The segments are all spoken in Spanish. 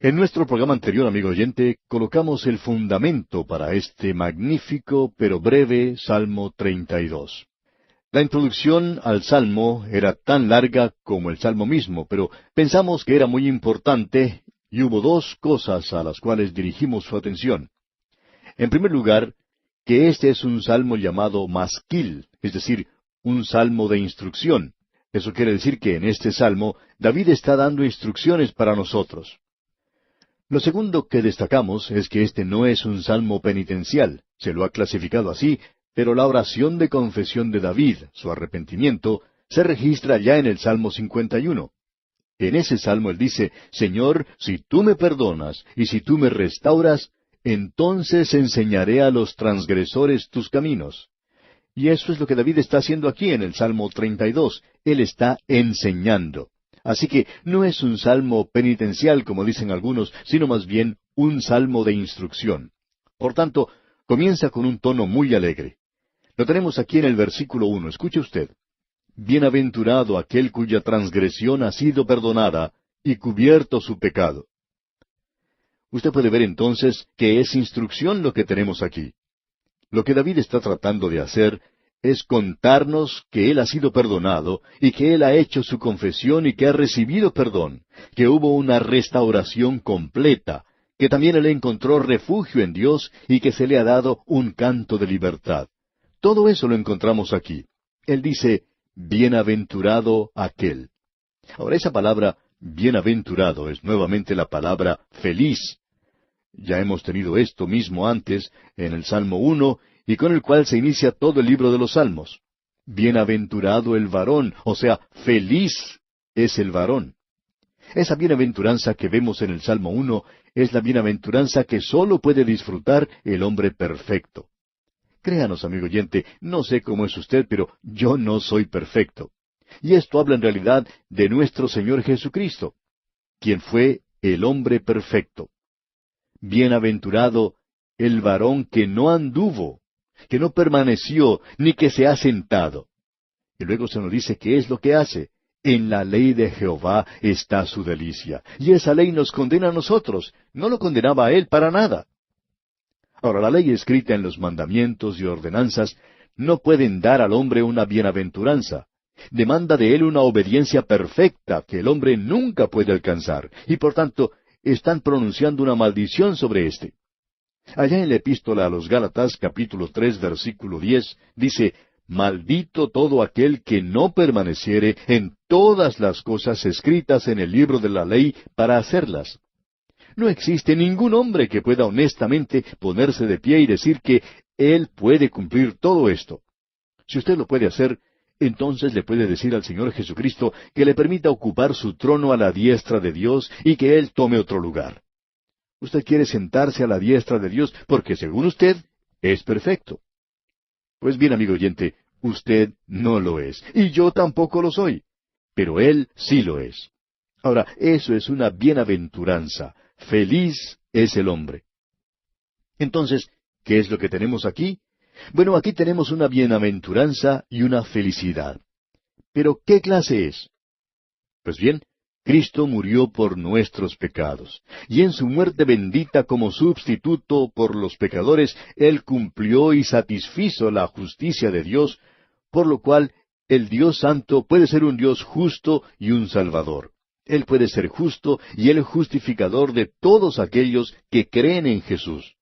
En nuestro programa anterior, amigo oyente, colocamos el fundamento para este magnífico pero breve Salmo 32. La introducción al Salmo era tan larga como el Salmo mismo, pero pensamos que era muy importante y hubo dos cosas a las cuales dirigimos su atención. En primer lugar, que este es un salmo llamado masquil, es decir, un salmo de instrucción. Eso quiere decir que en este salmo David está dando instrucciones para nosotros. Lo segundo que destacamos es que este no es un salmo penitencial, se lo ha clasificado así, pero la oración de confesión de David, su arrepentimiento, se registra ya en el Salmo 51. En ese salmo él dice, Señor, si tú me perdonas y si tú me restauras, entonces enseñaré a los transgresores tus caminos. Y eso es lo que David está haciendo aquí en el Salmo 32. Él está enseñando. Así que no es un salmo penitencial, como dicen algunos, sino más bien un salmo de instrucción. Por tanto, comienza con un tono muy alegre. Lo tenemos aquí en el versículo 1. Escuche usted. Bienaventurado aquel cuya transgresión ha sido perdonada y cubierto su pecado. Usted puede ver entonces que es instrucción lo que tenemos aquí. Lo que David está tratando de hacer es contarnos que él ha sido perdonado y que él ha hecho su confesión y que ha recibido perdón, que hubo una restauración completa, que también él encontró refugio en Dios y que se le ha dado un canto de libertad. Todo eso lo encontramos aquí. Él dice, bienaventurado aquel. Ahora esa palabra bienaventurado es nuevamente la palabra feliz. Ya hemos tenido esto mismo antes en el Salmo 1 y con el cual se inicia todo el libro de los Salmos. Bienaventurado el varón, o sea, feliz es el varón. Esa bienaventuranza que vemos en el Salmo 1 es la bienaventuranza que sólo puede disfrutar el hombre perfecto. Créanos, amigo oyente, no sé cómo es usted, pero yo no soy perfecto. Y esto habla en realidad de nuestro Señor Jesucristo, quien fue el hombre perfecto. Bienaventurado el varón que no anduvo, que no permaneció, ni que se ha sentado. Y luego se nos dice qué es lo que hace. En la ley de Jehová está su delicia. Y esa ley nos condena a nosotros. No lo condenaba a él para nada. Ahora, la ley escrita en los mandamientos y ordenanzas no pueden dar al hombre una bienaventuranza. Demanda de él una obediencia perfecta que el hombre nunca puede alcanzar. Y por tanto, están pronunciando una maldición sobre éste. Allá en la epístola a los Gálatas, capítulo 3, versículo 10, dice, Maldito todo aquel que no permaneciere en todas las cosas escritas en el libro de la ley para hacerlas. No existe ningún hombre que pueda honestamente ponerse de pie y decir que él puede cumplir todo esto. Si usted lo puede hacer, entonces le puede decir al Señor Jesucristo que le permita ocupar su trono a la diestra de Dios y que Él tome otro lugar. Usted quiere sentarse a la diestra de Dios porque, según usted, es perfecto. Pues bien, amigo oyente, usted no lo es, y yo tampoco lo soy, pero Él sí lo es. Ahora, eso es una bienaventuranza. Feliz es el hombre. Entonces, ¿qué es lo que tenemos aquí? Bueno, aquí tenemos una bienaventuranza y una felicidad. ¿Pero qué clase es? Pues bien, Cristo murió por nuestros pecados, y en su muerte bendita como sustituto por los pecadores, Él cumplió y satisfizo la justicia de Dios, por lo cual el Dios Santo puede ser un Dios justo y un Salvador. Él puede ser justo y el justificador de todos aquellos que creen en Jesús.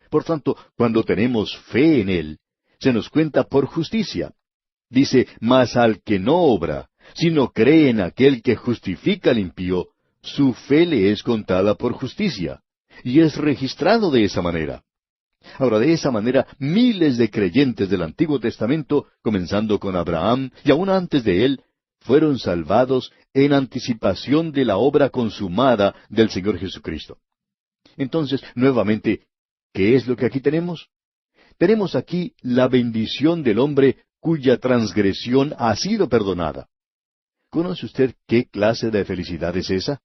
Por tanto, cuando tenemos fe en Él, se nos cuenta por justicia. Dice, mas al que no obra, sino cree en aquel que justifica al impío, su fe le es contada por justicia, y es registrado de esa manera. Ahora, de esa manera, miles de creyentes del Antiguo Testamento, comenzando con Abraham y aún antes de él, fueron salvados en anticipación de la obra consumada del Señor Jesucristo. Entonces, nuevamente, ¿qué es lo que aquí tenemos? Tenemos aquí la bendición del hombre cuya transgresión ha sido perdonada. ¿Conoce usted qué clase de felicidad es esa?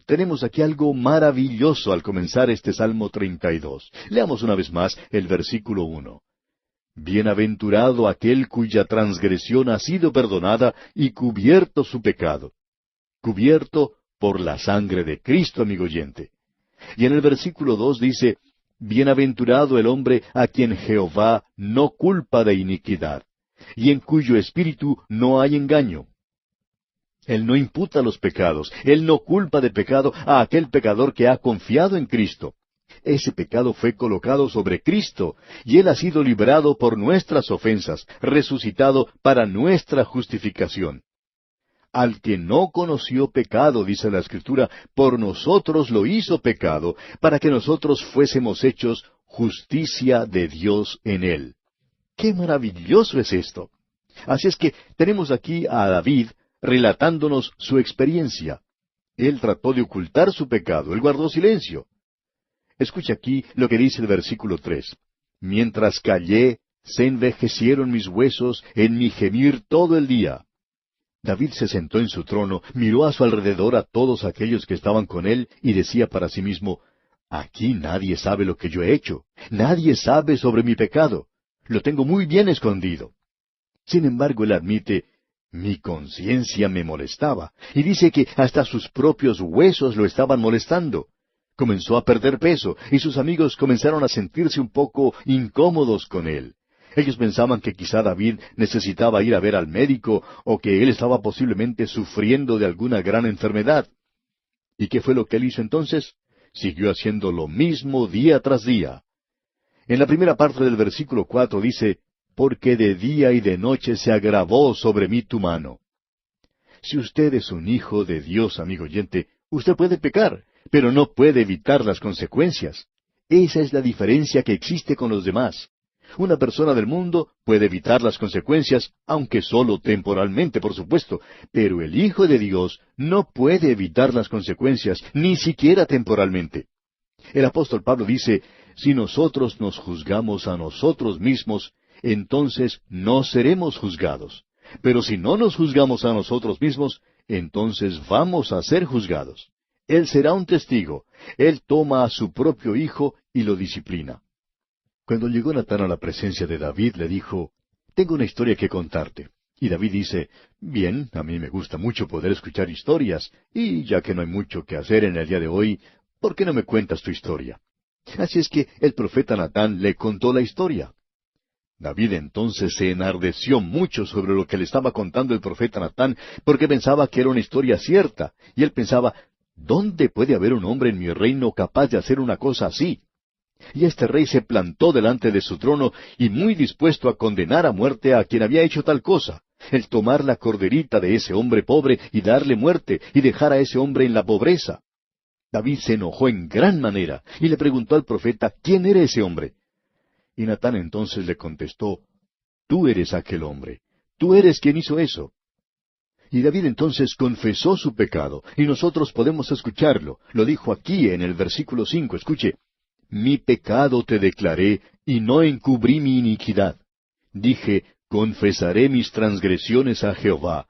Tenemos aquí algo maravilloso al comenzar este Salmo 32. Leamos una vez más el versículo 1. Bienaventurado aquel cuya transgresión ha sido perdonada y cubierto su pecado. Cubierto por la sangre de Cristo, amigo oyente. Y en el versículo 2 dice, bienaventurado el hombre a quien Jehová no culpa de iniquidad, y en cuyo espíritu no hay engaño. Él no imputa los pecados, Él no culpa de pecado a aquel pecador que ha confiado en Cristo. Ese pecado fue colocado sobre Cristo, y Él ha sido librado por nuestras ofensas, resucitado para nuestra justificación. Al que no conoció pecado, dice la Escritura, por nosotros lo hizo pecado, para que nosotros fuésemos hechos justicia de Dios en Él. ¡Qué maravilloso es esto! Así es que tenemos aquí a David relatándonos su experiencia. Él trató de ocultar su pecado, él guardó silencio. Escucha aquí lo que dice el versículo 3. Mientras callé, se envejecieron mis huesos en mi gemir todo el día. David se sentó en su trono, miró a su alrededor a todos aquellos que estaban con él, y decía para sí mismo, aquí nadie sabe lo que yo he hecho, nadie sabe sobre mi pecado, lo tengo muy bien escondido. Sin embargo, él admite, mi conciencia me molestaba, y dice que hasta sus propios huesos lo estaban molestando. Comenzó a perder peso, y sus amigos comenzaron a sentirse un poco incómodos con él. Ellos pensaban que quizá David necesitaba ir a ver al médico, o que él estaba posiblemente sufriendo de alguna gran enfermedad. ¿Y qué fue lo que él hizo entonces? Siguió haciendo lo mismo día tras día. En la primera parte del versículo 4 dice, porque de día y de noche se agravó sobre mí tu mano. Si usted es un hijo de Dios, amigo oyente, usted puede pecar, pero no puede evitar las consecuencias. Esa es la diferencia que existe con los demás. Una persona del mundo puede evitar las consecuencias, aunque solo temporalmente, por supuesto, pero el Hijo de Dios no puede evitar las consecuencias, ni siquiera temporalmente. El apóstol Pablo dice, si nosotros nos juzgamos a nosotros mismos, entonces no seremos juzgados. Pero si no nos juzgamos a nosotros mismos, entonces vamos a ser juzgados. Él será un testigo. Él toma a su propio hijo y lo disciplina. Cuando llegó Natán a la presencia de David, le dijo, tengo una historia que contarte. Y David dice, bien, a mí me gusta mucho poder escuchar historias, y ya que no hay mucho que hacer en el día de hoy, ¿por qué no me cuentas tu historia? Así es que el profeta Natán le contó la historia. David entonces se enardeció mucho sobre lo que le estaba contando el profeta Natán, porque pensaba que era una historia cierta, y él pensaba, ¿dónde puede haber un hombre en mi reino capaz de hacer una cosa así? Y este rey se plantó delante de su trono y muy dispuesto a condenar a muerte a quien había hecho tal cosa, el tomar la corderita de ese hombre pobre y darle muerte y dejar a ese hombre en la pobreza. David se enojó en gran manera y le preguntó al profeta quién era ese hombre. Y Natán entonces le contestó, tú eres aquel hombre, tú eres quien hizo eso. Y David entonces confesó su pecado, y nosotros podemos escucharlo. Lo dijo aquí en el versículo 5, escuche, mi pecado te declaré, y no encubrí mi iniquidad. Dije, confesaré mis transgresiones a Jehová,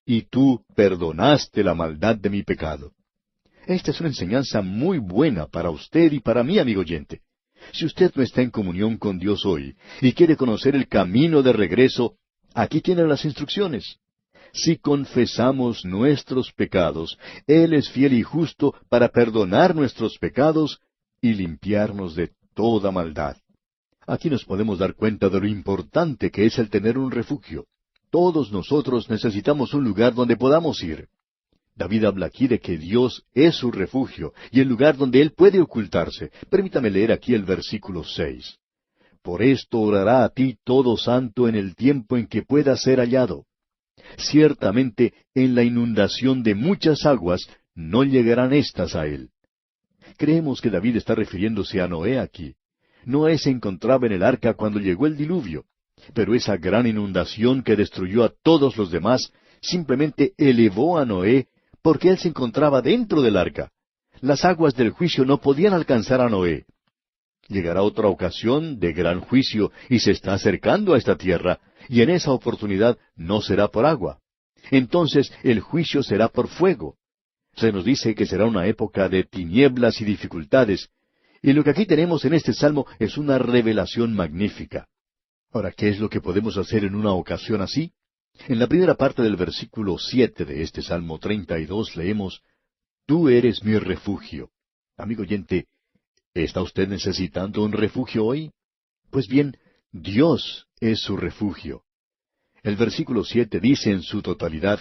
y tú perdonaste la maldad de mi pecado. Esta es una enseñanza muy buena para usted y para mí, amigo oyente. Si usted no está en comunión con Dios hoy, y quiere conocer el camino de regreso, aquí tiene las instrucciones. Si confesamos nuestros pecados, Él es fiel y justo para perdonar nuestros pecados y limpiarnos de toda maldad. Aquí nos podemos dar cuenta de lo importante que es el tener un refugio. Todos nosotros necesitamos un lugar donde podamos ir. David habla aquí de que Dios es su refugio y el lugar donde Él puede ocultarse. Permítame leer aquí el versículo 6. Por esto orará a ti todo santo en el tiempo en que pueda ser hallado. Ciertamente en la inundación de muchas aguas no llegarán éstas a él. Creemos que David está refiriéndose a Noé aquí. Noé se encontraba en el arca cuando llegó el diluvio, pero esa gran inundación que destruyó a todos los demás simplemente elevó a Noé porque él se encontraba dentro del arca. Las aguas del juicio no podían alcanzar a Noé. Llegará otra ocasión de gran juicio y se está acercando a esta tierra, y en esa oportunidad no será por agua. Entonces el juicio será por fuego. Se nos dice que será una época de tinieblas y dificultades, y lo que aquí tenemos en este salmo es una revelación magnífica. Ahora, ¿qué es lo que podemos hacer en una ocasión así? En la primera parte del versículo 7 de este Salmo 32 leemos, tú eres mi refugio. Amigo oyente, ¿está usted necesitando un refugio hoy? Pues bien, Dios es su refugio. El versículo 7 dice en su totalidad,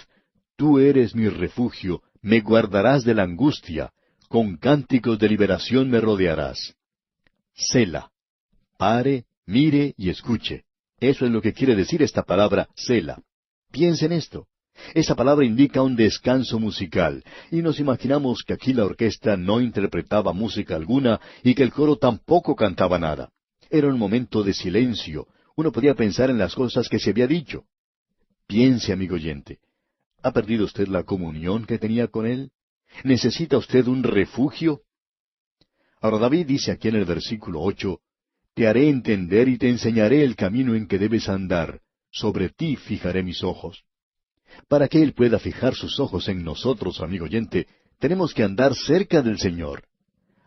tú eres mi refugio, me guardarás de la angustia, con cánticos de liberación me rodearás. Sela. Pare, mire y escuche. Eso es lo que quiere decir esta palabra, Sela. Piense en esto. Esa palabra indica un descanso musical, y nos imaginamos que aquí la orquesta no interpretaba música alguna y que el coro tampoco cantaba nada. Era un momento de silencio. Uno podía pensar en las cosas que se había dicho. Piense, amigo oyente. ¿Ha perdido usted la comunión que tenía con Él? ¿Necesita usted un refugio? Ahora David dice aquí en el versículo 8, te haré entender y te enseñaré el camino en que debes andar. Sobre ti fijaré mis ojos. Para que Él pueda fijar sus ojos en nosotros, amigo oyente, tenemos que andar cerca del Señor.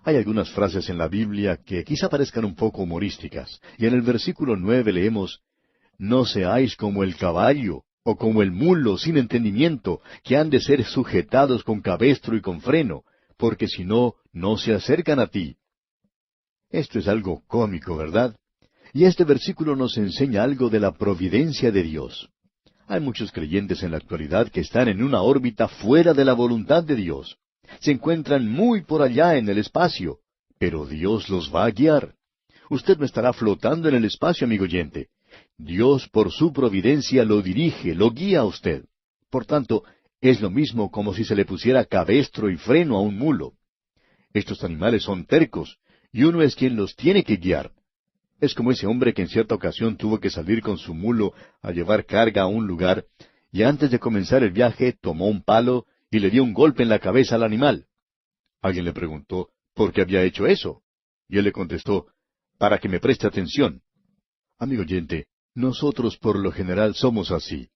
Hay algunas frases en la Biblia que quizá parezcan un poco humorísticas, y en el versículo 9 leemos, no seáis como el caballo, o como el mulo sin entendimiento, que han de ser sujetados con cabestro y con freno, porque si no, no se acercan a ti. Esto es algo cómico, ¿verdad? Y este versículo nos enseña algo de la providencia de Dios. Hay muchos creyentes en la actualidad que están en una órbita fuera de la voluntad de Dios. Se encuentran muy por allá en el espacio, pero Dios los va a guiar. Usted no estará flotando en el espacio, amigo oyente. Dios, por su providencia, lo dirige, lo guía a usted. Por tanto, es lo mismo como si se le pusiera cabestro y freno a un mulo. Estos animales son tercos, y uno es quien los tiene que guiar. Es como ese hombre que en cierta ocasión tuvo que salir con su mulo a llevar carga a un lugar, y antes de comenzar el viaje tomó un palo y le dio un golpe en la cabeza al animal. Alguien le preguntó por qué había hecho eso, y él le contestó, para que me preste atención. Amigo oyente, nosotros por lo general somos así.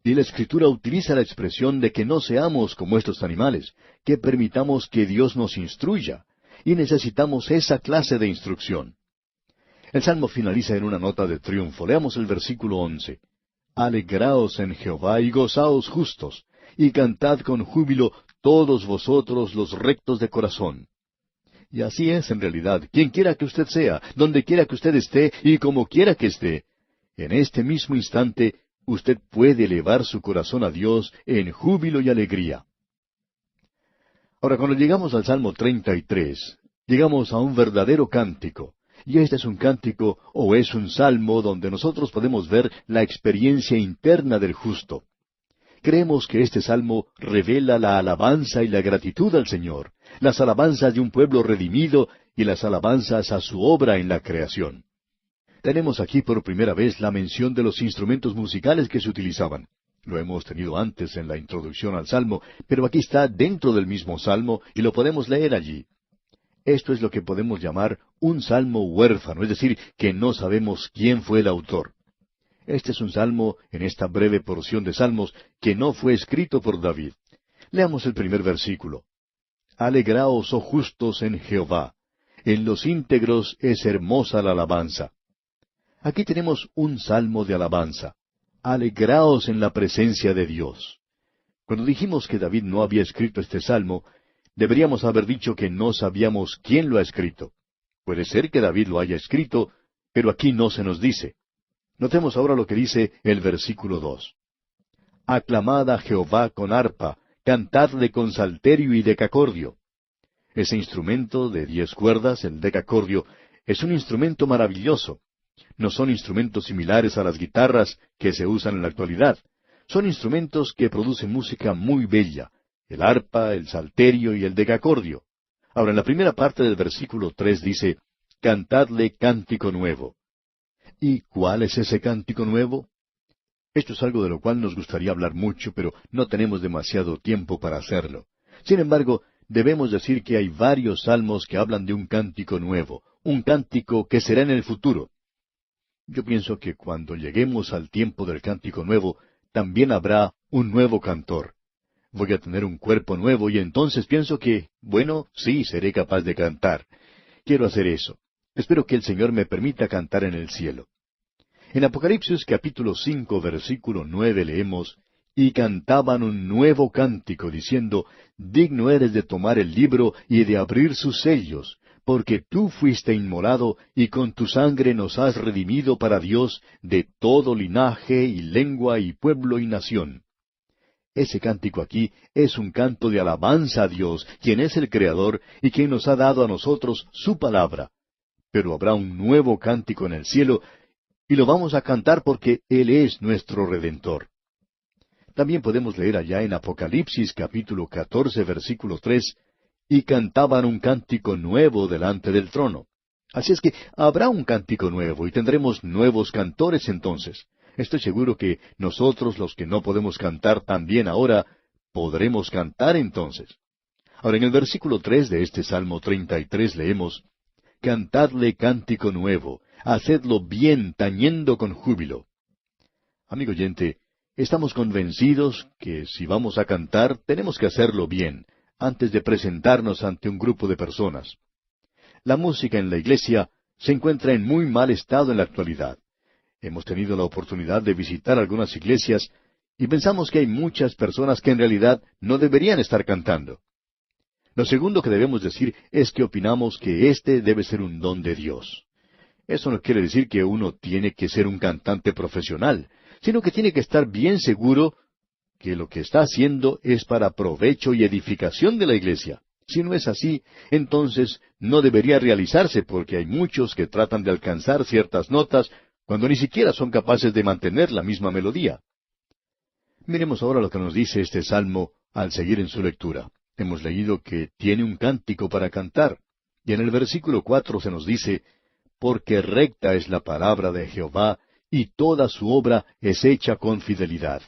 Y la Escritura utiliza la expresión de que no seamos como estos animales, que permitamos que Dios nos instruya, y necesitamos esa clase de instrucción. El Salmo finaliza en una nota de triunfo. Leamos el versículo 11. Alegraos en Jehová y gozaos justos, y cantad con júbilo todos vosotros los rectos de corazón. Y así es en realidad, quien quiera que usted sea, donde quiera que usted esté y como quiera que esté, en este mismo instante usted puede elevar su corazón a Dios en júbilo y alegría. Ahora, cuando llegamos al Salmo 33, llegamos a un verdadero cántico. Y este es un cántico o es un salmo donde nosotros podemos ver la experiencia interna del justo. Creemos que este salmo revela la alabanza y la gratitud al Señor, las alabanzas de un pueblo redimido y las alabanzas a su obra en la creación. Tenemos aquí por primera vez la mención de los instrumentos musicales que se utilizaban. Lo hemos tenido antes en la introducción al salmo, pero aquí está dentro del mismo salmo y lo podemos leer allí. Esto es lo que podemos llamar un salmo huérfano, es decir, que no sabemos quién fue el autor. Este es un salmo, en esta breve porción de salmos, que no fue escrito por David. Leamos el primer versículo. Alegraos, oh justos, en Jehová. En los íntegros es hermosa la alabanza. Aquí tenemos un salmo de alabanza. Alegraos en la presencia de Dios. Cuando dijimos que David no había escrito este salmo, deberíamos haber dicho que no sabíamos quién lo ha escrito. Puede ser que David lo haya escrito, pero aquí no se nos dice. Notemos ahora lo que dice el versículo 2. Aclamad a Jehová con arpa, cantadle con salterio y decacordio. Ese instrumento de 10 cuerdas, el decacordio, es un instrumento maravilloso. No son instrumentos similares a las guitarras que se usan en la actualidad. Son instrumentos que producen música muy bella, el arpa, el salterio y el decacordio. Ahora, en la primera parte del versículo 3 dice, cantadle cántico nuevo. ¿Y cuál es ese cántico nuevo? Esto es algo de lo cual nos gustaría hablar mucho, pero no tenemos demasiado tiempo para hacerlo. Sin embargo, debemos decir que hay varios salmos que hablan de un cántico nuevo, un cántico que será en el futuro. Yo pienso que cuando lleguemos al tiempo del cántico nuevo, también habrá un nuevo cantor. Voy a tener un cuerpo nuevo y entonces pienso que, bueno, sí, seré capaz de cantar. Quiero hacer eso. Espero que el Señor me permita cantar en el cielo. En Apocalipsis capítulo 5, versículo 9 leemos, y cantaban un nuevo cántico, diciendo, Digno eres de tomar el libro y de abrir sus sellos, porque tú fuiste inmolado, y con tu sangre nos has redimido para Dios de todo linaje y lengua y pueblo y nación. Ese cántico aquí es un canto de alabanza a Dios, quien es el Creador y quien nos ha dado a nosotros su palabra. Pero habrá un nuevo cántico en el cielo, y lo vamos a cantar porque Él es nuestro Redentor. También podemos leer allá en Apocalipsis capítulo 14, versículo 3, y cantaban un cántico nuevo delante del trono. Así es que habrá un cántico nuevo y tendremos nuevos cantores entonces. Estoy seguro que nosotros, los que no podemos cantar tan bien ahora, podremos cantar entonces. Ahora, en el versículo 3 de este Salmo 33 leemos, Cantadle cántico nuevo, hacedlo bien tañendo con júbilo. Amigo oyente, estamos convencidos que si vamos a cantar, tenemos que hacerlo bien, antes de presentarnos ante un grupo de personas. La música en la iglesia se encuentra en muy mal estado en la actualidad. Hemos tenido la oportunidad de visitar algunas iglesias y pensamos que hay muchas personas que en realidad no deberían estar cantando. Lo segundo que debemos decir es que opinamos que este debe ser un don de Dios. Eso no quiere decir que uno tiene que ser un cantante profesional, sino que tiene que estar bien seguro que lo que está haciendo es para provecho y edificación de la iglesia. Si no es así, entonces no debería realizarse porque hay muchos que tratan de alcanzar ciertas notas cuando ni siquiera son capaces de mantener la misma melodía. Miremos ahora lo que nos dice este salmo al seguir en su lectura. Hemos leído que tiene un cántico para cantar, y en el versículo 4 se nos dice, Porque recta es la palabra de Jehová, y toda su obra es hecha con fidelidad.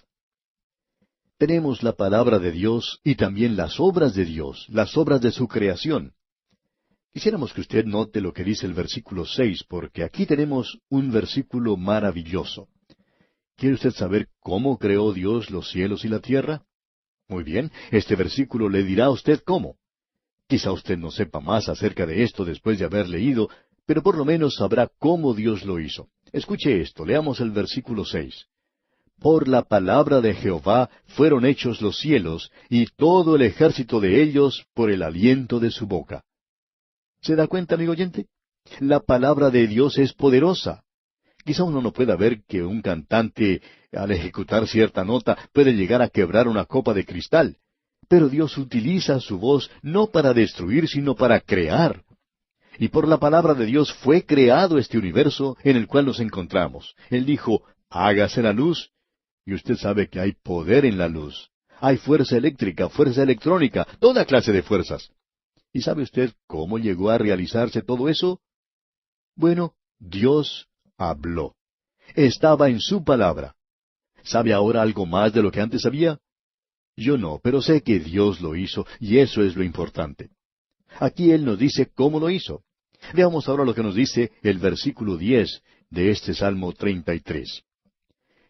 Tenemos la palabra de Dios y también las obras de Dios, las obras de su creación. Quisiéramos que usted note lo que dice el versículo 6, porque aquí tenemos un versículo maravilloso. ¿Quiere usted saber cómo creó Dios los cielos y la tierra? Muy bien, este versículo le dirá a usted cómo. Quizá usted no sepa más acerca de esto después de haber leído, pero por lo menos sabrá cómo Dios lo hizo. Escuche esto, leamos el versículo 6. Por la palabra de Jehová fueron hechos los cielos, y todo el ejército de ellos por el aliento de su boca. ¿Se da cuenta, amigo oyente? La palabra de Dios es poderosa. Quizá uno no pueda ver que un cantante, al ejecutar cierta nota, puede llegar a quebrar una copa de cristal. Pero Dios utiliza su voz no para destruir, sino para crear. Y por la palabra de Dios fue creado este universo en el cual nos encontramos. Él dijo, hágase la luz. Y usted sabe que hay poder en la luz. Hay fuerza eléctrica, fuerza electrónica, toda clase de fuerzas. ¿Y sabe usted cómo llegó a realizarse todo eso? Bueno, Dios habló. Estaba en su palabra. ¿Sabe ahora algo más de lo que antes sabía? Yo no, pero sé que Dios lo hizo, y eso es lo importante. Aquí Él nos dice cómo lo hizo. Veamos ahora lo que nos dice el versículo 10 de este Salmo 33.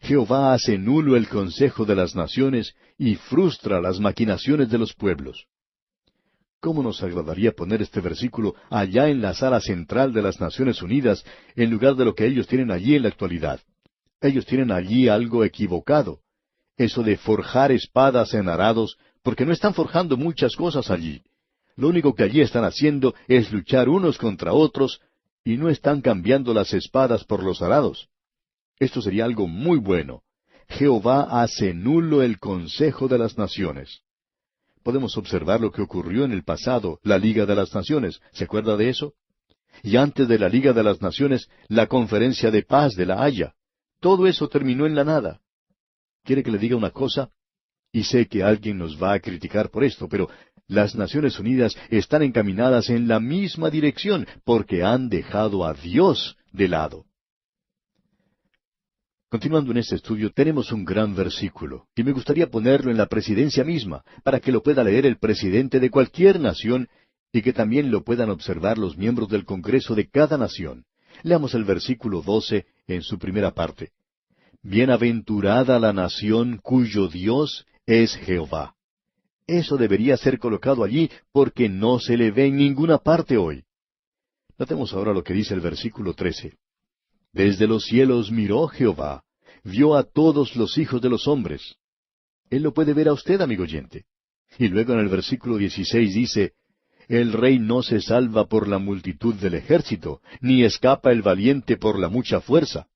Jehová hace nulo el consejo de las naciones y frustra las maquinaciones de los pueblos. ¿Cómo nos agradaría poner este versículo allá en la sala central de las Naciones Unidas, en lugar de lo que ellos tienen allí en la actualidad? Ellos tienen allí algo equivocado. Eso de forjar espadas en arados, porque no están forjando muchas cosas allí. Lo único que allí están haciendo es luchar unos contra otros, y no están cambiando las espadas por los arados. Esto sería algo muy bueno. Jehová hace nulo el consejo de las naciones. Podemos observar lo que ocurrió en el pasado, la Liga de las Naciones. ¿Se acuerda de eso? Y antes de la Liga de las Naciones, la Conferencia de Paz de La Haya. Todo eso terminó en la nada. ¿Quiere que le diga una cosa? Y sé que alguien nos va a criticar por esto, pero las Naciones Unidas están encaminadas en la misma dirección, porque han dejado a Dios de lado. Continuando en este estudio, tenemos un gran versículo, y me gustaría ponerlo en la presidencia misma, para que lo pueda leer el presidente de cualquier nación, y que también lo puedan observar los miembros del Congreso de cada nación. Leamos el versículo 12 en su primera parte. Bienaventurada la nación cuyo Dios es Jehová. Eso debería ser colocado allí, porque no se le ve en ninguna parte hoy. Notemos ahora lo que dice el versículo 13. Desde los cielos miró Jehová, vio a todos los hijos de los hombres. Él lo puede ver a usted, amigo oyente. Y luego en el versículo 16 dice, el rey no se salva por la multitud del ejército, ni escapa el valiente por la mucha fuerza.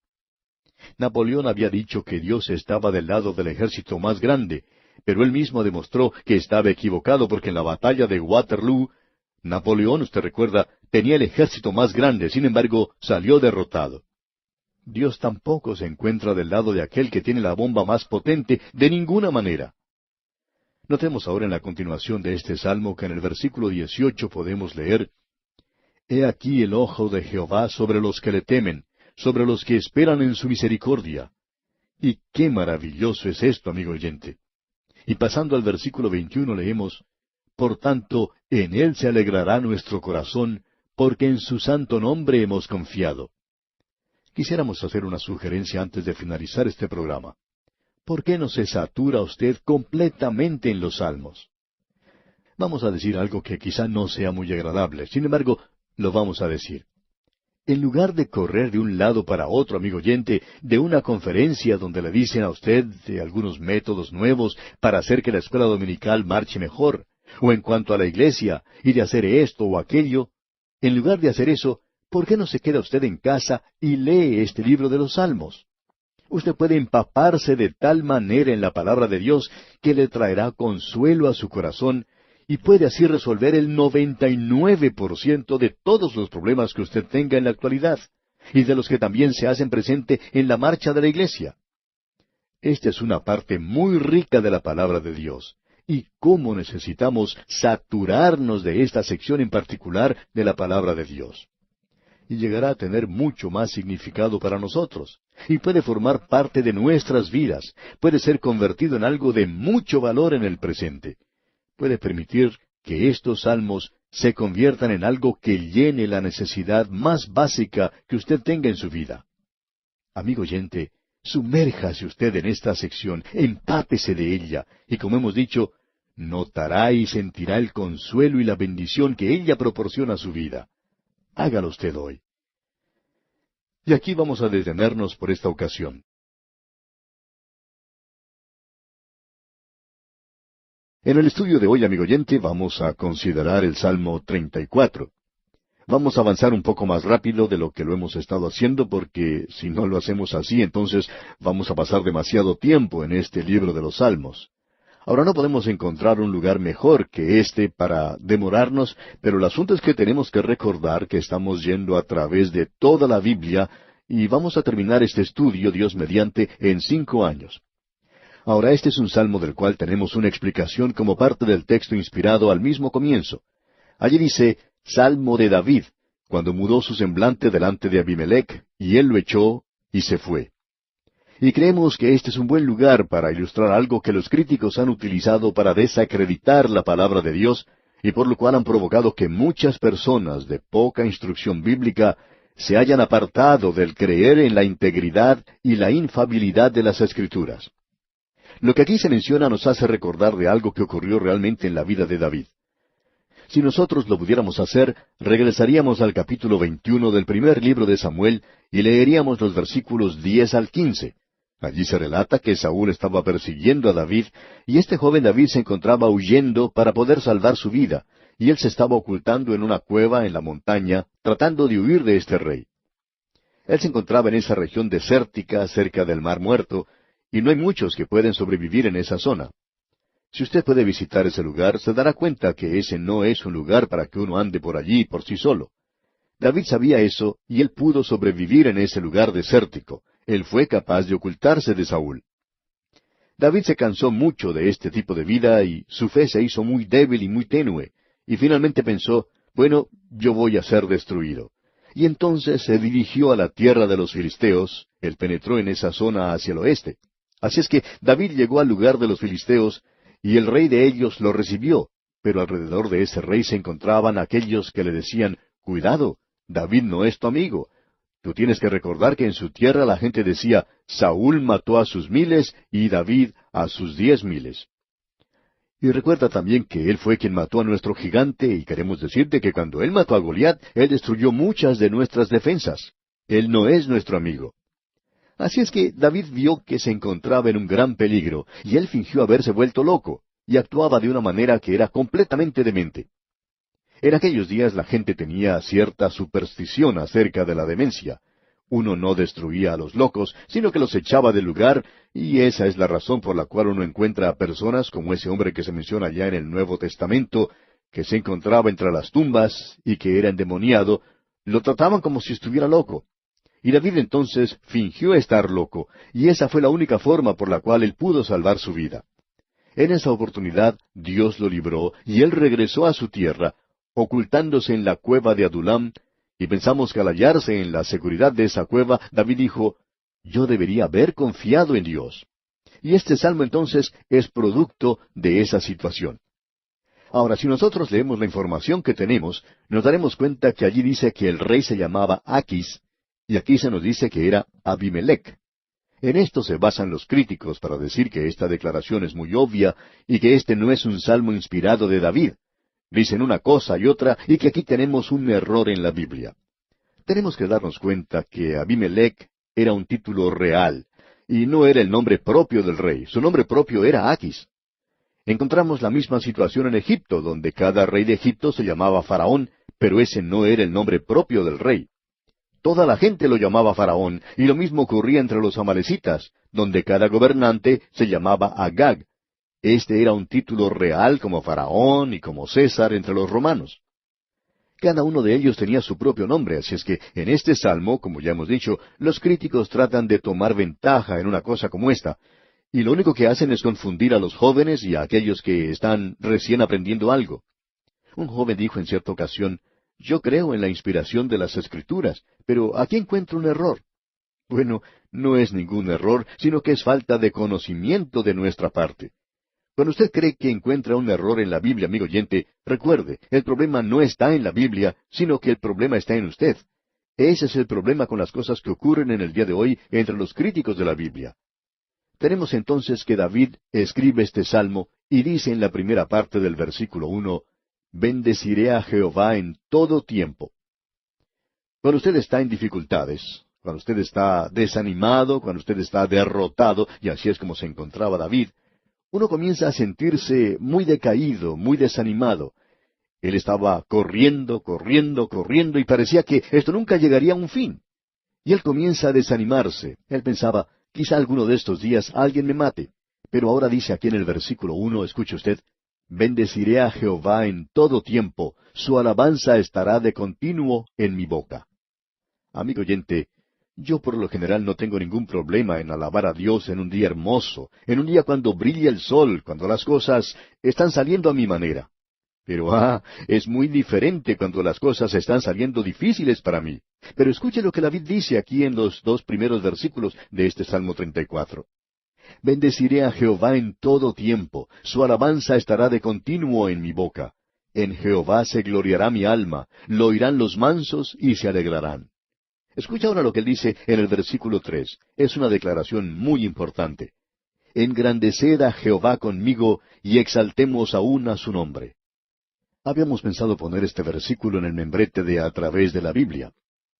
Napoleón había dicho que Dios estaba del lado del ejército más grande, pero él mismo demostró que estaba equivocado porque en la batalla de Waterloo, Napoleón, usted recuerda, tenía el ejército más grande, sin embargo, salió derrotado. Dios tampoco se encuentra del lado de aquel que tiene la bomba más potente de ninguna manera. Notemos ahora en la continuación de este salmo que en el versículo 18 podemos leer, He aquí el ojo de Jehová sobre los que le temen, sobre los que esperan en su misericordia. Y qué maravilloso es esto, amigo oyente. Y pasando al versículo 21 leemos, Por tanto, en él se alegrará nuestro corazón, porque en su santo nombre hemos confiado. Quisiéramos hacer una sugerencia antes de finalizar este programa. ¿Por qué no se satura usted completamente en los salmos? Vamos a decir algo que quizá no sea muy agradable, sin embargo, lo vamos a decir. En lugar de correr de un lado para otro, amigo oyente, de una conferencia donde le dicen a usted de algunos métodos nuevos para hacer que la escuela dominical marche mejor, o en cuanto a la iglesia, y de hacer esto o aquello, en lugar de hacer eso, ¿por qué no se queda usted en casa y lee este libro de los Salmos? Usted puede empaparse de tal manera en la palabra de Dios que le traerá consuelo a su corazón y puede así resolver el 99% de todos los problemas que usted tenga en la actualidad y de los que también se hacen presente en la marcha de la iglesia. Esta es una parte muy rica de la palabra de Dios. Y cómo necesitamos saturarnos de esta sección en particular de la palabra de Dios. Y llegará a tener mucho más significado para nosotros. Y puede formar parte de nuestras vidas. Puede ser convertido en algo de mucho valor en el presente. Puede permitir que estos salmos se conviertan en algo que llene la necesidad más básica que usted tenga en su vida. Amigo oyente, sumérjase usted en esta sección, empápese de ella, y como hemos dicho, notará y sentirá el consuelo y la bendición que ella proporciona a su vida. Hágalo usted hoy. Y aquí vamos a detenernos por esta ocasión. En el estudio de hoy, amigo oyente, vamos a considerar el Salmo 34. Vamos a avanzar un poco más rápido de lo que lo hemos estado haciendo, porque si no lo hacemos así, entonces vamos a pasar demasiado tiempo en este libro de los Salmos. Ahora no podemos encontrar un lugar mejor que este para demorarnos, pero el asunto es que tenemos que recordar que estamos yendo a través de toda la Biblia y vamos a terminar este estudio, Dios mediante, en 5 años. Ahora este es un salmo del cual tenemos una explicación como parte del texto inspirado al mismo comienzo. Allí dice, Salmo de David, cuando mudó su semblante delante de Abimelech, y él lo echó y se fue. Y creemos que este es un buen lugar para ilustrar algo que los críticos han utilizado para desacreditar la palabra de Dios, y por lo cual han provocado que muchas personas de poca instrucción bíblica se hayan apartado del creer en la integridad y la infabilidad de las Escrituras. Lo que aquí se menciona nos hace recordar de algo que ocurrió realmente en la vida de David. Si nosotros lo pudiéramos hacer, regresaríamos al capítulo 21 del primer libro de Samuel y leeríamos los versículos 10 al 15. Allí se relata que Saúl estaba persiguiendo a David, y este joven David se encontraba huyendo para poder salvar su vida, y él se estaba ocultando en una cueva en la montaña, tratando de huir de este rey. Él se encontraba en esa región desértica, cerca del Mar Muerto, y no hay muchos que pueden sobrevivir en esa zona. Si usted puede visitar ese lugar, se dará cuenta que ese no es un lugar para que uno ande por allí por sí solo. David sabía eso, y él pudo sobrevivir en ese lugar desértico. Él fue capaz de ocultarse de Saúl. David se cansó mucho de este tipo de vida, y su fe se hizo muy débil y muy tenue, y finalmente pensó, bueno, yo voy a ser destruido. Y entonces se dirigió a la tierra de los filisteos, él penetró en esa zona hacia el oeste. Así es que David llegó al lugar de los filisteos, y el rey de ellos lo recibió, pero alrededor de ese rey se encontraban aquellos que le decían, cuidado, David no es tu amigo. Tú tienes que recordar que en su tierra la gente decía, Saúl mató a sus 1000 y David a sus 10,000. Y recuerda también que él fue quien mató a nuestro gigante, y queremos decirte que cuando él mató a Goliat, él destruyó muchas de nuestras defensas. Él no es nuestro amigo. Así es que David vio que se encontraba en un gran peligro, y él fingió haberse vuelto loco, y actuaba de una manera que era completamente demente. En aquellos días la gente tenía cierta superstición acerca de la demencia. Uno no destruía a los locos, sino que los echaba del lugar, y esa es la razón por la cual uno encuentra a personas como ese hombre que se menciona ya en el Nuevo Testamento, que se encontraba entre las tumbas y que era endemoniado, lo trataban como si estuviera loco. Y David entonces fingió estar loco, y esa fue la única forma por la cual él pudo salvar su vida. En esa oportunidad Dios lo libró, y él regresó a su tierra, ocultándose en la cueva de Adulam, y pensamos que al hallarse en la seguridad de esa cueva, David dijo, yo debería haber confiado en Dios. Y este salmo entonces es producto de esa situación. Ahora, si nosotros leemos la información que tenemos, nos daremos cuenta que allí dice que el rey se llamaba Aquis, y aquí se nos dice que era Abimelech. En esto se basan los críticos para decir que esta declaración es muy obvia y que este no es un salmo inspirado de David. Dicen una cosa y otra y que aquí tenemos un error en la Biblia. Tenemos que darnos cuenta que Abimelech era un título real y no era el nombre propio del rey. Su nombre propio era Aquis. Encontramos la misma situación en Egipto, donde cada rey de Egipto se llamaba Faraón, pero ese no era el nombre propio del rey. Toda la gente lo llamaba Faraón, y lo mismo ocurría entre los amalecitas, donde cada gobernante se llamaba Agag. Este era un título real como Faraón y como César entre los romanos. Cada uno de ellos tenía su propio nombre, así es que en este salmo, como ya hemos dicho, los críticos tratan de tomar ventaja en una cosa como esta, y lo único que hacen es confundir a los jóvenes y a aquellos que están recién aprendiendo algo. Un joven dijo en cierta ocasión, yo creo en la inspiración de las Escrituras, pero aquí encuentro un error. Bueno, no es ningún error, sino que es falta de conocimiento de nuestra parte. Cuando usted cree que encuentra un error en la Biblia, amigo oyente, recuerde, el problema no está en la Biblia, sino que el problema está en usted. Ese es el problema con las cosas que ocurren en el día de hoy entre los críticos de la Biblia. Tenemos entonces que David escribe este salmo y dice en la primera parte del versículo 1, bendeciré a Jehová en todo tiempo. Cuando usted está en dificultades, cuando usted está desanimado, cuando usted está derrotado, y así es como se encontraba David, uno comienza a sentirse muy decaído, muy desanimado. Él estaba corriendo, corriendo, corriendo, y parecía que esto nunca llegaría a un fin. Y él comienza a desanimarse. Él pensaba, quizá alguno de estos días alguien me mate. Pero ahora dice aquí en el versículo 1, escuche usted, bendeciré a Jehová en todo tiempo, su alabanza estará de continuo en mi boca. Amigo oyente, yo por lo general no tengo ningún problema en alabar a Dios en un día hermoso, en un día cuando brilla el sol, cuando las cosas están saliendo a mi manera. Pero es muy diferente cuando las cosas están saliendo difíciles para mí. Pero escuche lo que David dice aquí en los 2 primeros versículos de este Salmo 34. Bendeciré a Jehová en todo tiempo, su alabanza estará de continuo en mi boca. En Jehová se gloriará mi alma, lo oirán los mansos y se alegrarán. Escucha ahora lo que él dice en el versículo 3. Es una declaración muy importante. Engrandeced a Jehová conmigo y exaltemos aún a su nombre. Habíamos pensado poner este versículo en el membrete de A través de la Biblia.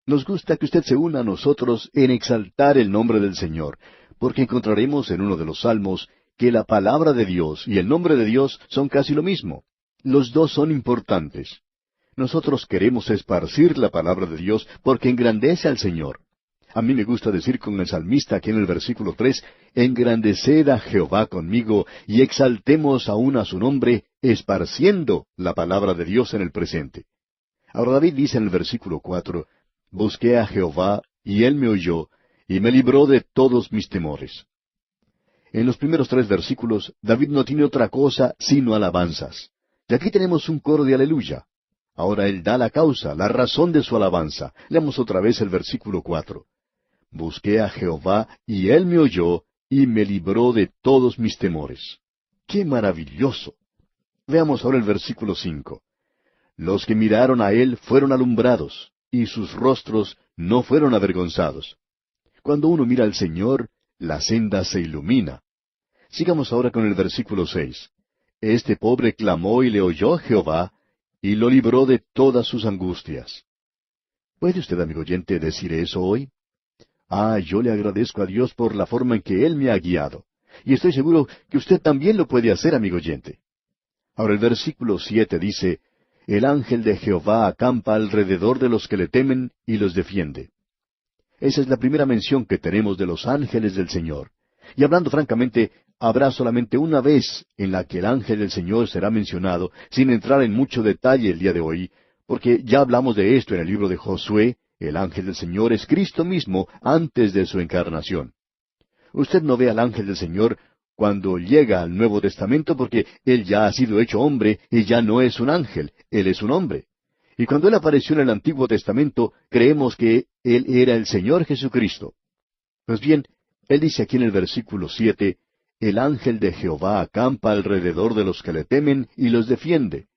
Nos gusta que usted se una a nosotros en exaltar el nombre del Señor, porque encontraremos en uno de los salmos que la palabra de Dios y el nombre de Dios son casi lo mismo. Los dos son importantes. Nosotros queremos esparcir la palabra de Dios porque engrandece al Señor. A mí me gusta decir con el salmista aquí en el versículo 3, engrandeced a Jehová conmigo y exaltemos aún a su nombre, esparciendo la palabra de Dios en el presente. Ahora David dice en el versículo 4, busqué a Jehová y él me oyó y me libró de todos mis temores. En los primeros 3 versículos, David no tiene otra cosa sino alabanzas. Y aquí tenemos un coro de aleluya. Ahora él da la causa, la razón de su alabanza. Leamos otra vez el versículo 4. Busqué a Jehová, y él me oyó, y me libró de todos mis temores. ¡Qué maravilloso! Veamos ahora el versículo 5. Los que miraron a él fueron alumbrados, y sus rostros no fueron avergonzados. Cuando uno mira al Señor, la senda se ilumina. Sigamos ahora con el versículo 6. Este pobre clamó y le oyó Jehová, y lo libró de todas sus angustias. ¿Puede usted, amigo oyente, decir eso hoy? Yo le agradezco a Dios por la forma en que Él me ha guiado. Y estoy seguro que usted también lo puede hacer, amigo oyente. Ahora el versículo 7 dice, el ángel de Jehová acampa alrededor de los que le temen y los defiende. Esa es la primera mención que tenemos de los ángeles del Señor. Y hablando francamente, habrá solamente una vez en la que el ángel del Señor será mencionado, sin entrar en mucho detalle el día de hoy, porque ya hablamos de esto en el libro de Josué. El ángel del Señor es Cristo mismo antes de su encarnación. Usted no ve al ángel del Señor cuando llega al Nuevo Testamento porque Él ya ha sido hecho hombre y ya no es un ángel, Él es un hombre. Y cuando Él apareció en el Antiguo Testamento, creemos que Él era el Señor Jesucristo. Pues bien, Él dice aquí en el versículo 7, el ángel de Jehová acampa alrededor de los que le temen y los defiende.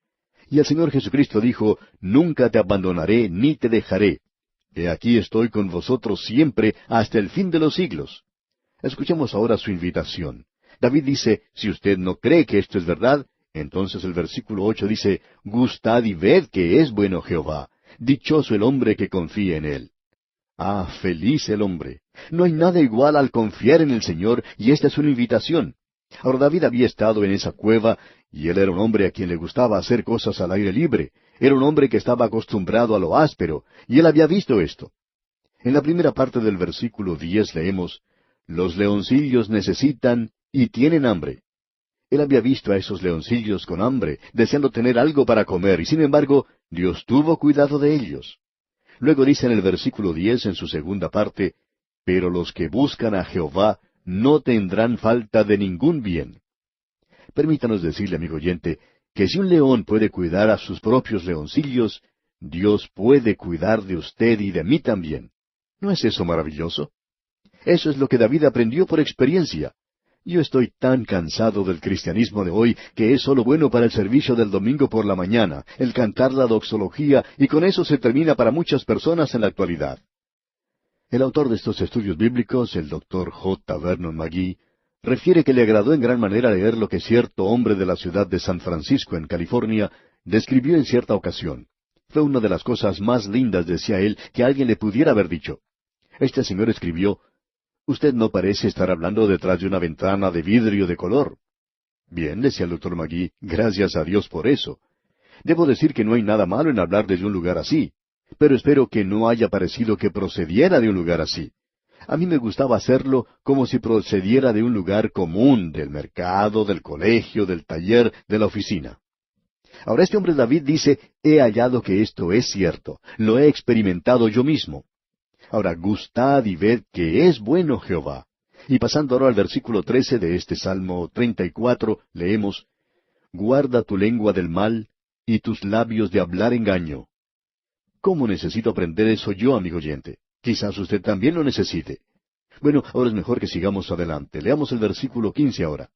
Y el Señor Jesucristo dijo, nunca te abandonaré ni te dejaré. He aquí estoy con vosotros siempre hasta el fin de los siglos. Escuchemos ahora su invitación. David dice, si usted no cree que esto es verdad, entonces el versículo 8 dice, gustad y ved que es bueno Jehová, dichoso el hombre que confía en él. Feliz el hombre. No hay nada igual al confiar en el Señor, y esta es una invitación. Ahora David había estado en esa cueva, y él era un hombre a quien le gustaba hacer cosas al aire libre. Era un hombre que estaba acostumbrado a lo áspero, y él había visto esto. En la primera parte del versículo 10 leemos, los leoncillos necesitan y tienen hambre. Él había visto a esos leoncillos con hambre, deseando tener algo para comer, y sin embargo, Dios tuvo cuidado de ellos. Luego dice en el versículo 10, en su segunda parte, pero los que buscan a Jehová no tendrán falta de ningún bien. Permítanos decirle, amigo oyente, que si un león puede cuidar a sus propios leoncillos, Dios puede cuidar de usted y de mí también. ¿No es eso maravilloso? Eso es lo que David aprendió por experiencia. Yo estoy tan cansado del cristianismo de hoy que es solo bueno para el servicio del domingo por la mañana, el cantar la doxología, y con eso se termina para muchas personas en la actualidad. El autor de estos estudios bíblicos, el Dr. J. Vernon McGee, refiere que le agradó en gran manera leer lo que cierto hombre de la ciudad de San Francisco, en California, describió en cierta ocasión. Fue una de las cosas más lindas, decía él, que alguien le pudiera haber dicho. Este señor escribió, usted no parece estar hablando detrás de una ventana de vidrio de color. Bien, decía el Dr. McGee, gracias a Dios por eso. Debo decir que no hay nada malo en hablar desde un lugar así, pero espero que no haya parecido que procediera de un lugar así. A mí me gustaba hacerlo como si procediera de un lugar común, del mercado, del colegio, del taller, de la oficina. Ahora este hombre David dice, he hallado que esto es cierto, lo he experimentado yo mismo. Ahora, gustad y ved que es bueno Jehová. Y pasando ahora al versículo 13 de este Salmo 34, leemos, guarda tu lengua del mal y tus labios de hablar engaño. ¿Cómo necesito aprender eso yo, amigo oyente? Quizás usted también lo necesite. Bueno, ahora es mejor que sigamos adelante. Leamos el versículo 15 ahora.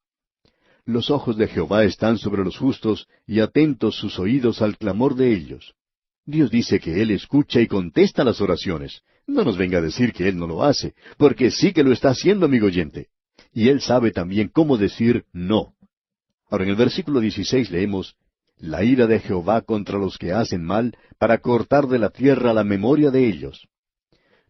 Los ojos de Jehová están sobre los justos, y atentos sus oídos al clamor de ellos. Dios dice que Él escucha y contesta las oraciones. No nos venga a decir que Él no lo hace, porque sí que lo está haciendo, amigo oyente. Y Él sabe también cómo decir no. Ahora en el versículo 16 leemos, la ira de Jehová contra los que hacen mal, para cortar de la tierra la memoria de ellos.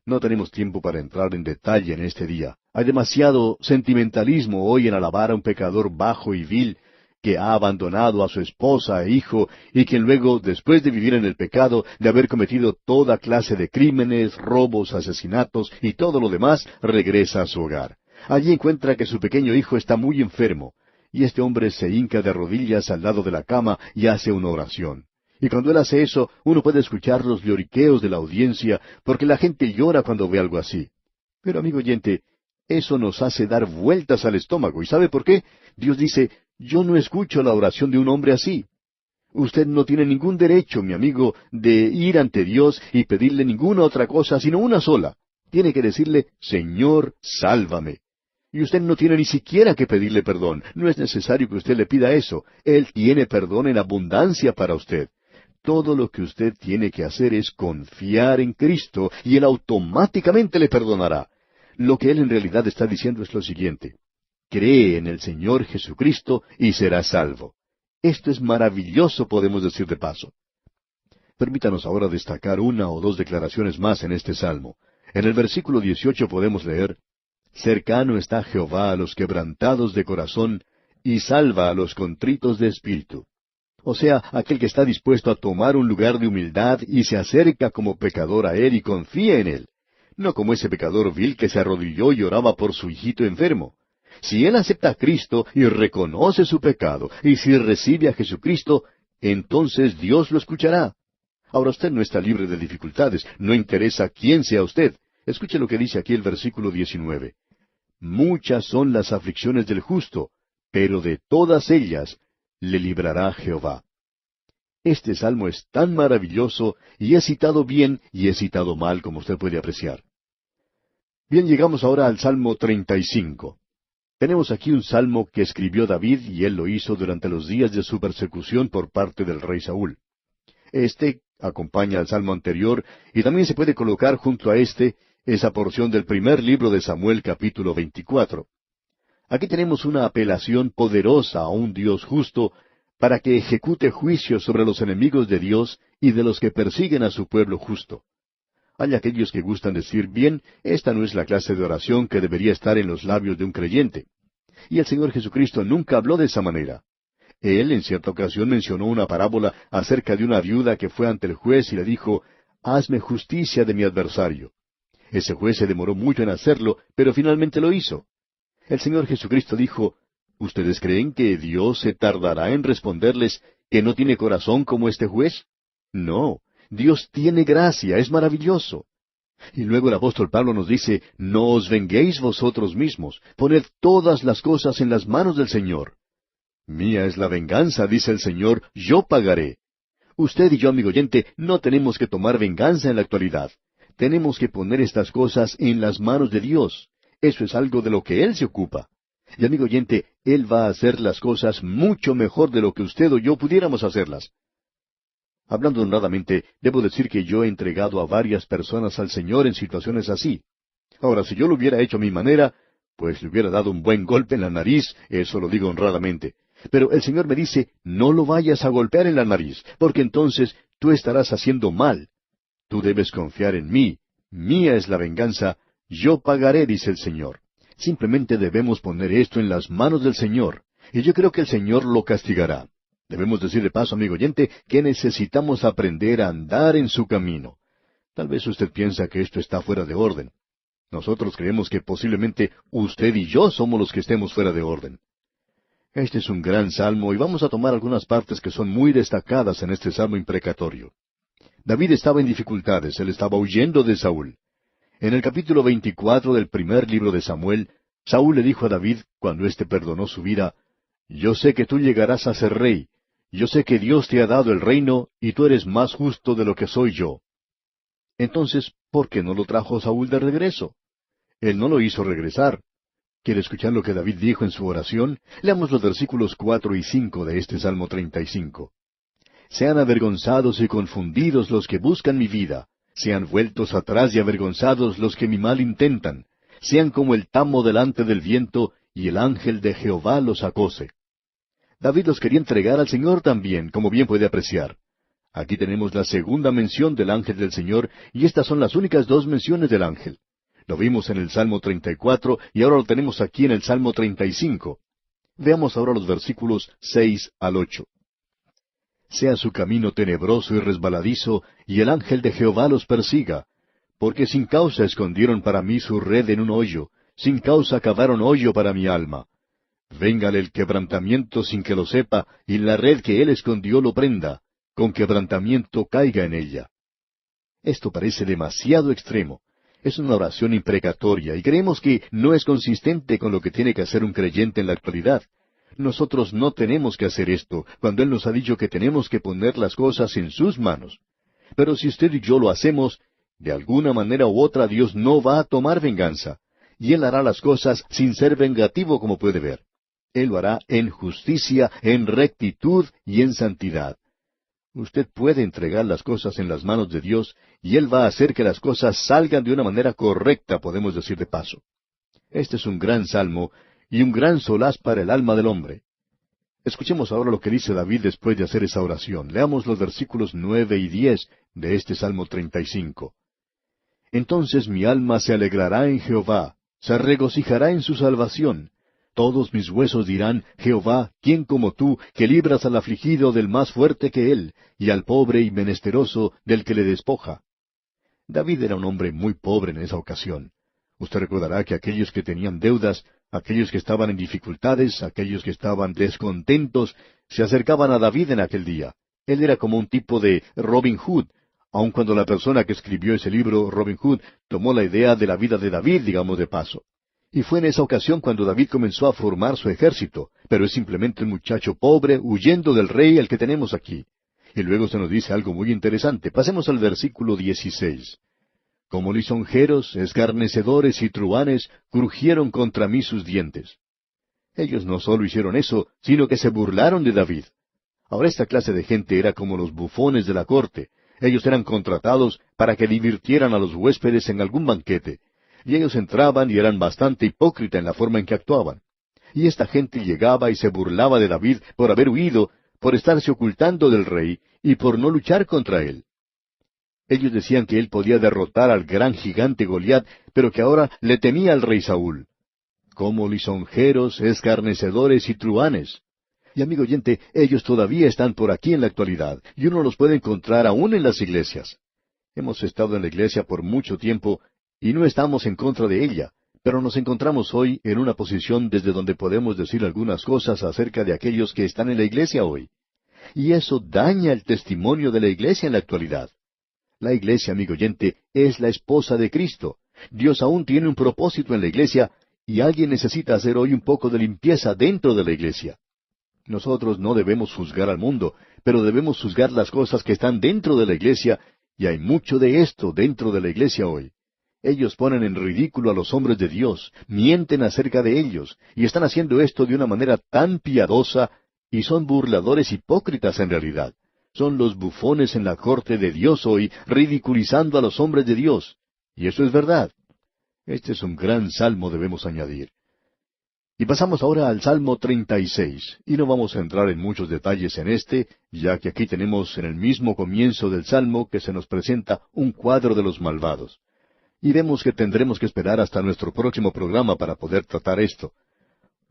No tenemos tiempo para entrar en detalle en este día. Hay demasiado sentimentalismo hoy en alabar a un pecador bajo y vil, que ha abandonado a su esposa e hijo, y quien luego, después de vivir en el pecado, de haber cometido toda clase de crímenes, robos, asesinatos y todo lo demás, regresa a su hogar. Allí encuentra que su pequeño hijo está muy enfermo, y este hombre se hinca de rodillas al lado de la cama y hace una oración. Y cuando él hace eso, uno puede escuchar los lloriqueos de la audiencia, porque la gente llora cuando ve algo así. Pero, amigo oyente, eso nos hace dar vueltas al estómago. ¿Y sabe por qué? Dios dice, yo no escucho la oración de un hombre así. Usted no tiene ningún derecho, mi amigo, de ir ante Dios y pedirle ninguna otra cosa, sino una sola. Tiene que decirle, Señor, sálvame. Y usted no tiene ni siquiera que pedirle perdón. No es necesario que usted le pida eso. Él tiene perdón en abundancia para usted. Todo lo que usted tiene que hacer es confiar en Cristo y Él automáticamente le perdonará. Lo que Él en realidad está diciendo es lo siguiente. Cree en el Señor Jesucristo y serás salvo. Esto es maravilloso, podemos decir de paso. Permítanos ahora destacar una o dos declaraciones más en este salmo. En el versículo 18 podemos leer, cercano está Jehová a los quebrantados de corazón, y salva a los contritos de espíritu. O sea, aquel que está dispuesto a tomar un lugar de humildad y se acerca como pecador a Él y confía en Él. No como ese pecador vil que se arrodilló y oraba por su hijito enfermo. Si él acepta a Cristo y reconoce su pecado, y si recibe a Jesucristo, entonces Dios lo escuchará. Ahora usted no está libre de dificultades, no interesa quién sea usted. Escuche lo que dice aquí el versículo 19. Muchas son las aflicciones del justo, pero de todas ellas le librará Jehová. Este salmo es tan maravilloso y es citado bien y es citado mal, como usted puede apreciar. Bien, llegamos ahora al Salmo 35. Tenemos aquí un salmo que escribió David y él lo hizo durante los días de su persecución por parte del rey Saúl. Este acompaña al salmo anterior y también se puede colocar junto a esa porción del primer libro de Samuel capítulo 24. Aquí tenemos una apelación poderosa a un Dios justo para que ejecute juicio sobre los enemigos de Dios y de los que persiguen a su pueblo justo. Hay aquellos que gustan decir, bien, esta no es la clase de oración que debería estar en los labios de un creyente. Y el Señor Jesucristo nunca habló de esa manera. Él en cierta ocasión mencionó una parábola acerca de una viuda que fue ante el juez y le dijo, hazme justicia de mi adversario. Ese juez se demoró mucho en hacerlo, pero finalmente lo hizo. El Señor Jesucristo dijo, ¿ustedes creen que Dios se tardará en responderles que no tiene corazón como este juez? No, Dios tiene gracia, es maravilloso. Y luego el apóstol Pablo nos dice, no os venguéis vosotros mismos, poned todas las cosas en las manos del Señor. Mía es la venganza, dice el Señor, yo pagaré. Usted y yo, amigo oyente, no tenemos que tomar venganza en la actualidad. Tenemos que poner estas cosas en las manos de Dios. Eso es algo de lo que Él se ocupa. Y amigo oyente, Él va a hacer las cosas mucho mejor de lo que usted o yo pudiéramos hacerlas. Hablando honradamente, debo decir que yo he entregado a varias personas al Señor en situaciones así. Ahora, si yo lo hubiera hecho a mi manera, pues le hubiera dado un buen golpe en la nariz, eso lo digo honradamente. Pero el Señor me dice, no lo vayas a golpear en la nariz, porque entonces tú estarás haciendo mal. Tú debes confiar en mí. Mía es la venganza, yo pagaré, dice el Señor. Simplemente debemos poner esto en las manos del Señor, y yo creo que el Señor lo castigará. Debemos decir de paso, amigo oyente, que necesitamos aprender a andar en su camino. Tal vez usted piensa que esto está fuera de orden. Nosotros creemos que posiblemente usted y yo somos los que estemos fuera de orden. Este es un gran salmo y vamos a tomar algunas partes que son muy destacadas en este salmo imprecatorio. David estaba en dificultades, él estaba huyendo de Saúl. En el capítulo 24 del primer libro de Samuel, Saúl le dijo a David, cuando éste perdonó su vida, yo sé que tú llegarás a ser rey, yo sé que Dios te ha dado el reino y tú eres más justo de lo que soy yo. Entonces, ¿por qué no lo trajo Saúl de regreso? Él no lo hizo regresar. ¿Quiere escuchar lo que David dijo en su oración? Leamos los versículos 4 y 5 de este Salmo 35. Sean avergonzados y confundidos los que buscan mi vida, sean vueltos atrás y avergonzados los que mi mal intentan, sean como el tamo delante del viento, y el ángel de Jehová los acose. David los quería entregar al Señor también, como bien puede apreciar. Aquí tenemos la segunda mención del ángel del Señor, y estas son las únicas dos menciones del ángel. Lo vimos en el Salmo 34, y ahora lo tenemos aquí en el Salmo 35. Veamos ahora los versículos 6 al 8. Sea su camino tenebroso y resbaladizo, y el ángel de Jehová los persiga. Porque sin causa escondieron para mí su red en un hoyo, sin causa cavaron hoyo para mi alma. Véngale el quebrantamiento sin que lo sepa, y la red que él escondió lo prenda, con quebrantamiento caiga en ella. Esto parece demasiado extremo. Es una oración imprecatoria, y creemos que no es consistente con lo que tiene que hacer un creyente en la actualidad. Nosotros no tenemos que hacer esto, cuando Él nos ha dicho que tenemos que poner las cosas en sus manos. Pero si usted y yo lo hacemos, de alguna manera u otra Dios no va a tomar venganza, y Él hará las cosas sin ser vengativo, como puede ver. Él lo hará en justicia, en rectitud y en santidad. Usted puede entregar las cosas en las manos de Dios, y Él va a hacer que las cosas salgan de una manera correcta, podemos decir de paso. Este es un gran salmo, y un gran solaz para el alma del hombre. Escuchemos ahora lo que dice David después de hacer esa oración. Leamos los versículos 9 y 10 de este Salmo 35. Entonces mi alma se alegrará en Jehová, se regocijará en su salvación. Todos mis huesos dirán, Jehová, ¿quién como tú, que libras al afligido del más fuerte que él, y al pobre y menesteroso del que le despoja? David era un hombre muy pobre en esa ocasión. Usted recordará que aquellos que tenían deudas, aquellos que estaban en dificultades, aquellos que estaban descontentos, se acercaban a David en aquel día. Él era como un tipo de Robin Hood, aun cuando la persona que escribió ese libro, Robin Hood, tomó la idea de la vida de David, digamos de paso. Y fue en esa ocasión cuando David comenzó a formar su ejército, pero es simplemente un muchacho pobre huyendo del rey al que tenemos aquí. Y luego se nos dice algo muy interesante. Pasemos al versículo 16. Como lisonjeros, escarnecedores y truhanes, crujieron contra mí sus dientes. Ellos no solo hicieron eso, sino que se burlaron de David. Ahora esta clase de gente era como los bufones de la corte. Ellos eran contratados para que divirtieran a los huéspedes en algún banquete. Y ellos entraban y eran bastante hipócritas en la forma en que actuaban. Y esta gente llegaba y se burlaba de David por haber huido, por estarse ocultando del rey y por no luchar contra él. Ellos decían que él podía derrotar al gran gigante Goliat, pero que ahora le temía al rey Saúl. Como lisonjeros, escarnecedores y truhanes. Y amigo oyente, ellos todavía están por aquí en la actualidad, y uno los puede encontrar aún en las iglesias. Hemos estado en la iglesia por mucho tiempo, y no estamos en contra de ella, pero nos encontramos hoy en una posición desde donde podemos decir algunas cosas acerca de aquellos que están en la iglesia hoy. Y eso daña el testimonio de la iglesia en la actualidad. La iglesia, amigo oyente, es la esposa de Cristo. Dios aún tiene un propósito en la iglesia, y alguien necesita hacer hoy un poco de limpieza dentro de la iglesia. Nosotros no debemos juzgar al mundo, pero debemos juzgar las cosas que están dentro de la iglesia, y hay mucho de esto dentro de la iglesia hoy. Ellos ponen en ridículo a los hombres de Dios, mienten acerca de ellos, y están haciendo esto de una manera tan piadosa, y son burladores hipócritas en realidad. Son los bufones en la corte de Dios hoy, ridiculizando a los hombres de Dios. Y eso es verdad. Este es un gran salmo, debemos añadir. Y pasamos ahora al Salmo 36, y no vamos a entrar en muchos detalles en este, ya que aquí tenemos en el mismo comienzo del Salmo que se nos presenta un cuadro de los malvados. Y vemos que tendremos que esperar hasta nuestro próximo programa para poder tratar esto.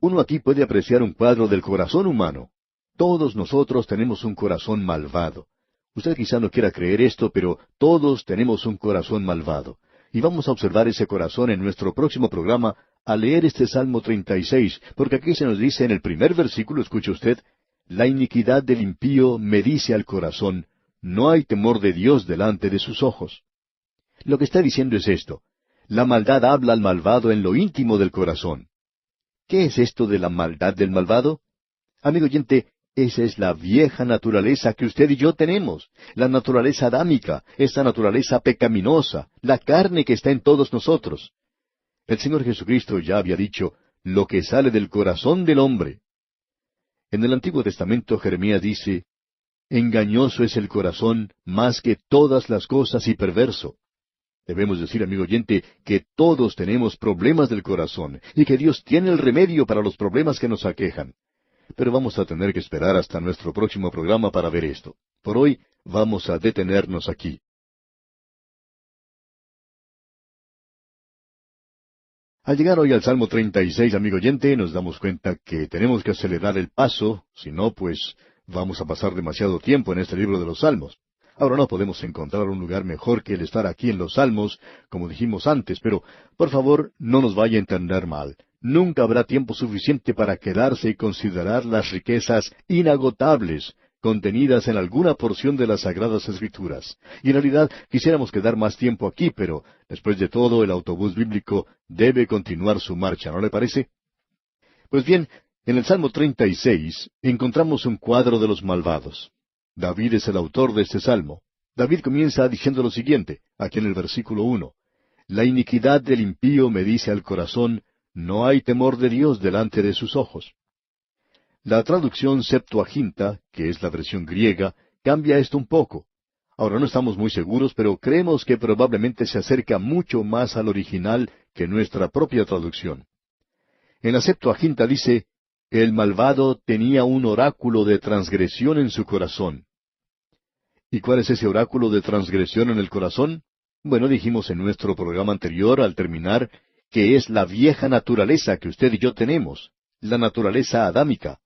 Uno aquí puede apreciar un cuadro del corazón humano. Todos nosotros tenemos un corazón malvado. Usted quizá no quiera creer esto, pero todos tenemos un corazón malvado. Y vamos a observar ese corazón en nuestro próximo programa al leer este Salmo 36, porque aquí se nos dice en el primer versículo, escuche usted, la iniquidad del impío me dice al corazón, no hay temor de Dios delante de sus ojos. Lo que está diciendo es esto, la maldad habla al malvado en lo íntimo del corazón. ¿Qué es esto de la maldad del malvado? Amigo oyente, esa es la vieja naturaleza que usted y yo tenemos, la naturaleza adámica, esa naturaleza pecaminosa, la carne que está en todos nosotros. El Señor Jesucristo ya había dicho, lo que sale del corazón del hombre. En el Antiguo Testamento Jeremías dice, engañoso es el corazón más que todas las cosas y perverso. Debemos decir, amigo oyente, que todos tenemos problemas del corazón y que Dios tiene el remedio para los problemas que nos aquejan. Pero vamos a tener que esperar hasta nuestro próximo programa para ver esto. Por hoy vamos a detenernos aquí. Al llegar hoy al Salmo 36, amigo oyente, nos damos cuenta que tenemos que acelerar el paso, si no, pues vamos a pasar demasiado tiempo en este libro de los Salmos. Ahora no podemos encontrar un lugar mejor que el estar aquí en los Salmos, como dijimos antes, pero por favor no nos vaya a entender mal. Nunca habrá tiempo suficiente para quedarse y considerar las riquezas inagotables contenidas en alguna porción de las Sagradas Escrituras. Y en realidad quisiéramos quedar más tiempo aquí, pero después de todo el autobús bíblico debe continuar su marcha, ¿no le parece? Pues bien, en el Salmo 36 encontramos un cuadro de los malvados. David es el autor de este salmo. David comienza diciendo lo siguiente, aquí en el versículo 1. La iniquidad del impío me dice al corazón, no hay temor de Dios delante de sus ojos. La traducción Septuaginta, que es la versión griega, cambia esto un poco. Ahora no estamos muy seguros, pero creemos que probablemente se acerca mucho más al original que nuestra propia traducción. En la Septuaginta dice, el malvado tenía un oráculo de transgresión en su corazón. ¿Y cuál es ese oráculo de transgresión en el corazón? Bueno, dijimos en nuestro programa anterior, al terminar, que es la vieja naturaleza que usted y yo tenemos, la naturaleza adámica.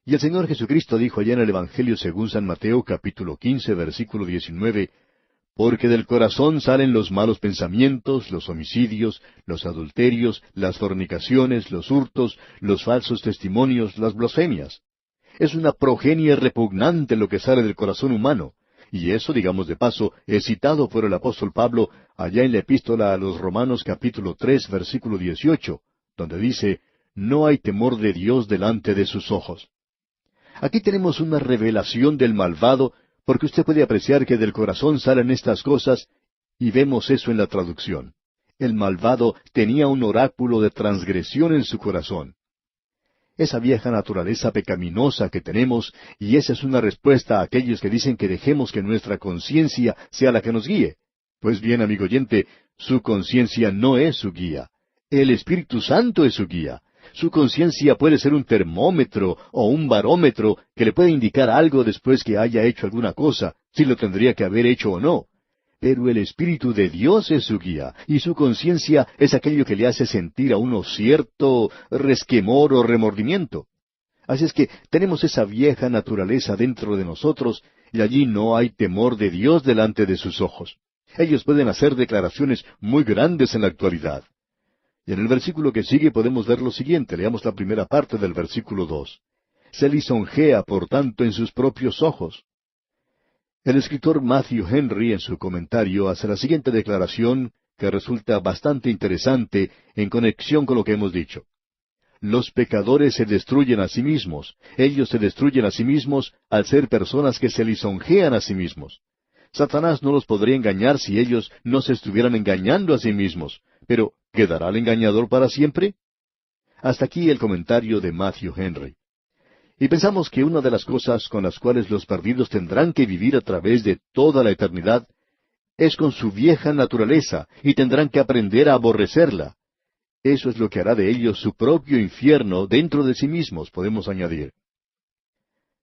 Y el Señor Jesucristo dijo allá en el Evangelio según San Mateo capítulo 15 versículo 19, porque del corazón salen los malos pensamientos, los homicidios, los adulterios, las fornicaciones, los hurtos, los falsos testimonios, las blasfemias. Es una progenie repugnante lo que sale del corazón humano. Y eso, digamos de paso, es citado por el apóstol Pablo allá en la epístola a los Romanos capítulo 3 versículo 18, donde dice, no hay temor de Dios delante de sus ojos. Aquí tenemos una revelación del malvado, porque usted puede apreciar que del corazón salen estas cosas, y vemos eso en la traducción. El malvado tenía un oráculo de transgresión en su corazón. Esa vieja naturaleza pecaminosa que tenemos, y esa es una respuesta a aquellos que dicen que dejemos que nuestra conciencia sea la que nos guíe. Pues bien, amigo oyente, su conciencia no es su guía. El Espíritu Santo es su guía. Su conciencia puede ser un termómetro o un barómetro que le puede indicar algo después que haya hecho alguna cosa, si lo tendría que haber hecho o no. Pero el Espíritu de Dios es su guía, y su conciencia es aquello que le hace sentir a uno cierto resquemor o remordimiento. Así es que tenemos esa vieja naturaleza dentro de nosotros, y allí no hay temor de Dios delante de sus ojos. Ellos pueden hacer declaraciones muy grandes en la actualidad. Y en el versículo que sigue podemos ver lo siguiente, leamos la primera parte del versículo 2. Se lisonjea, por tanto, en sus propios ojos. El escritor Matthew Henry, en su comentario, hace la siguiente declaración que resulta bastante interesante en conexión con lo que hemos dicho. Los pecadores se destruyen a sí mismos. Ellos se destruyen a sí mismos al ser personas que se lisonjean a sí mismos. Satanás no los podría engañar si ellos no se estuvieran engañando a sí mismos. Pero, ¿quedará el engañador para siempre? Hasta aquí el comentario de Matthew Henry. Y pensamos que una de las cosas con las cuales los perdidos tendrán que vivir a través de toda la eternidad es con su vieja naturaleza, y tendrán que aprender a aborrecerla. Eso es lo que hará de ellos su propio infierno dentro de sí mismos, podemos añadir.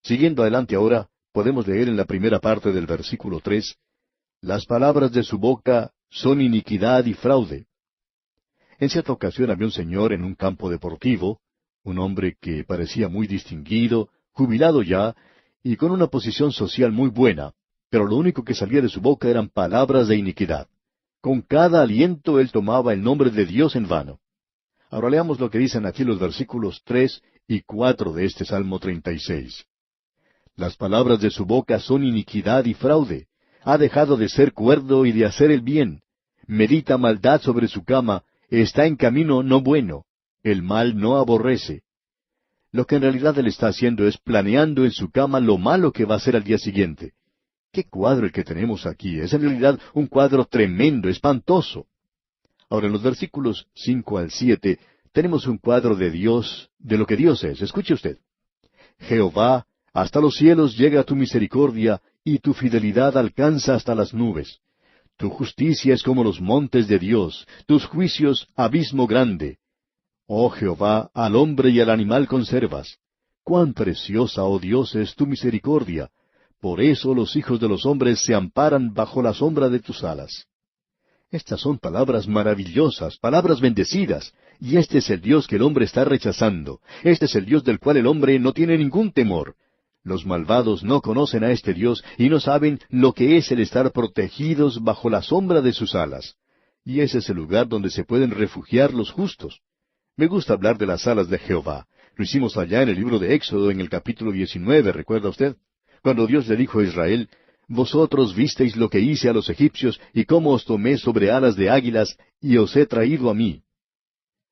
Siguiendo adelante ahora, podemos leer en la primera parte del versículo 3, las palabras de su boca son iniquidad y fraude. En cierta ocasión había un señor en un campo deportivo, un hombre que parecía muy distinguido, jubilado ya, y con una posición social muy buena, pero lo único que salía de su boca eran palabras de iniquidad. Con cada aliento él tomaba el nombre de Dios en vano. Ahora leamos lo que dicen aquí los versículos 3 y 4 de este Salmo 36. Las palabras de su boca son iniquidad y fraude. Ha dejado de ser cuerdo y de hacer el bien. Medita maldad sobre su cama, está en camino no bueno. El mal no aborrece. Lo que en realidad él está haciendo es planeando en su cama lo malo que va a hacer al día siguiente. ¡Qué cuadro el que tenemos aquí! Es en realidad un cuadro tremendo, espantoso. Ahora en los versículos 5 al 7 tenemos un cuadro de Dios, de lo que Dios es. Escuche usted. Jehová, hasta los cielos llega tu misericordia, y tu fidelidad alcanza hasta las nubes. Tu justicia es como los montes de Dios, tus juicios abismo grande. Oh Jehová, al hombre y al animal conservas. Cuán preciosa, oh Dios, es tu misericordia. Por eso los hijos de los hombres se amparan bajo la sombra de tus alas. Estas son palabras maravillosas, palabras bendecidas, y este es el Dios que el hombre está rechazando. Este es el Dios del cual el hombre no tiene ningún temor. Los malvados no conocen a este Dios y no saben lo que es el estar protegidos bajo la sombra de sus alas. Y ese es el lugar donde se pueden refugiar los justos. Me gusta hablar de las alas de Jehová. Lo hicimos allá en el libro de Éxodo, en el capítulo 19, ¿recuerda usted? Cuando Dios le dijo a Israel, vosotros visteis lo que hice a los egipcios y cómo os tomé sobre alas de águilas y os he traído a mí.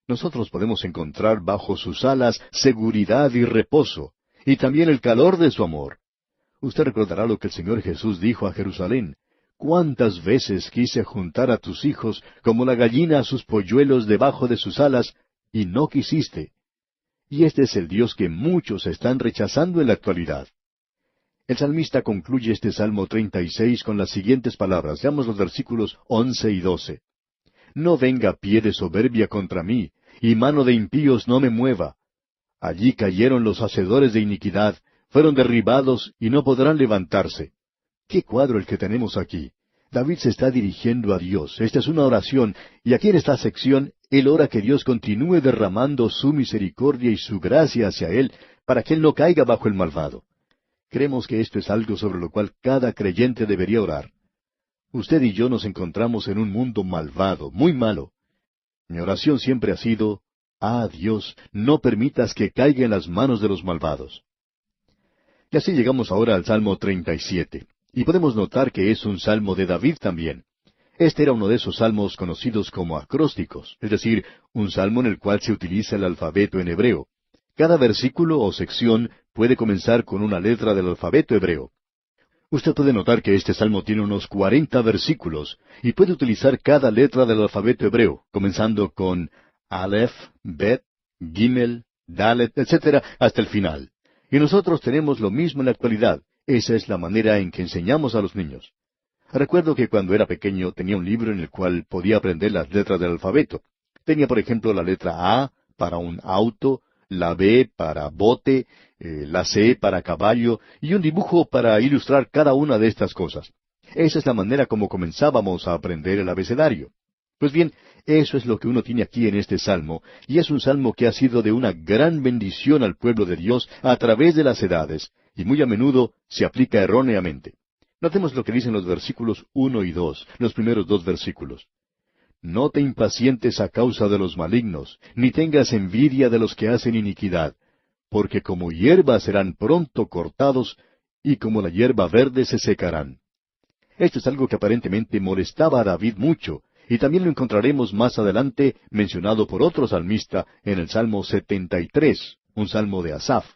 Nosotros podemos encontrar bajo sus alas seguridad y reposo, y también el calor de su amor. Usted recordará lo que el Señor Jesús dijo a Jerusalén. ¿Cuántas veces quise juntar a tus hijos como la gallina a sus polluelos debajo de sus alas, y no quisiste? Y este es el Dios que muchos están rechazando en la actualidad. El salmista concluye este Salmo 36 con las siguientes palabras. Veamos los versículos 11 y 12. No venga pie de soberbia contra mí, y mano de impíos no me mueva. Allí cayeron los hacedores de iniquidad, fueron derribados y no podrán levantarse. ¡Qué cuadro el que tenemos aquí! David se está dirigiendo a Dios. Esta es una oración, y aquí en esta sección, él ora que Dios continúe derramando su misericordia y su gracia hacia él, para que él no caiga bajo el malvado. Creemos que esto es algo sobre lo cual cada creyente debería orar. Usted y yo nos encontramos en un mundo malvado, muy malo. Mi oración siempre ha sido, Dios, no permitas que caiga en las manos de los malvados. Y así llegamos ahora al Salmo 37. Y podemos notar que es un salmo de David también. Este era uno de esos salmos conocidos como acrósticos, es decir, un salmo en el cual se utiliza el alfabeto en hebreo. Cada versículo o sección puede comenzar con una letra del alfabeto hebreo. Usted puede notar que este salmo tiene unos 40 versículos y puede utilizar cada letra del alfabeto hebreo, comenzando con Aleph, Bet, Gimel, Dalet, etc., hasta el final. Y nosotros tenemos lo mismo en la actualidad. Esa es la manera en que enseñamos a los niños. Recuerdo que cuando era pequeño tenía un libro en el cual podía aprender las letras del alfabeto. Tenía, por ejemplo, la letra A para un auto, la B para bote, la C para caballo y un dibujo para ilustrar cada una de estas cosas. Esa es la manera como comenzábamos a aprender el abecedario. Pues bien, eso es lo que uno tiene aquí en este salmo, y es un salmo que ha sido de una gran bendición al pueblo de Dios a través de las edades, y muy a menudo se aplica erróneamente. Notemos lo que dicen los versículos 1 y 2, los primeros dos versículos. No te impacientes a causa de los malignos, ni tengas envidia de los que hacen iniquidad, porque como hierba serán pronto cortados, y como la hierba verde se secarán. Esto es algo que aparentemente molestaba a David mucho, y también lo encontraremos más adelante mencionado por otro salmista en el Salmo 73, un salmo de Asaf.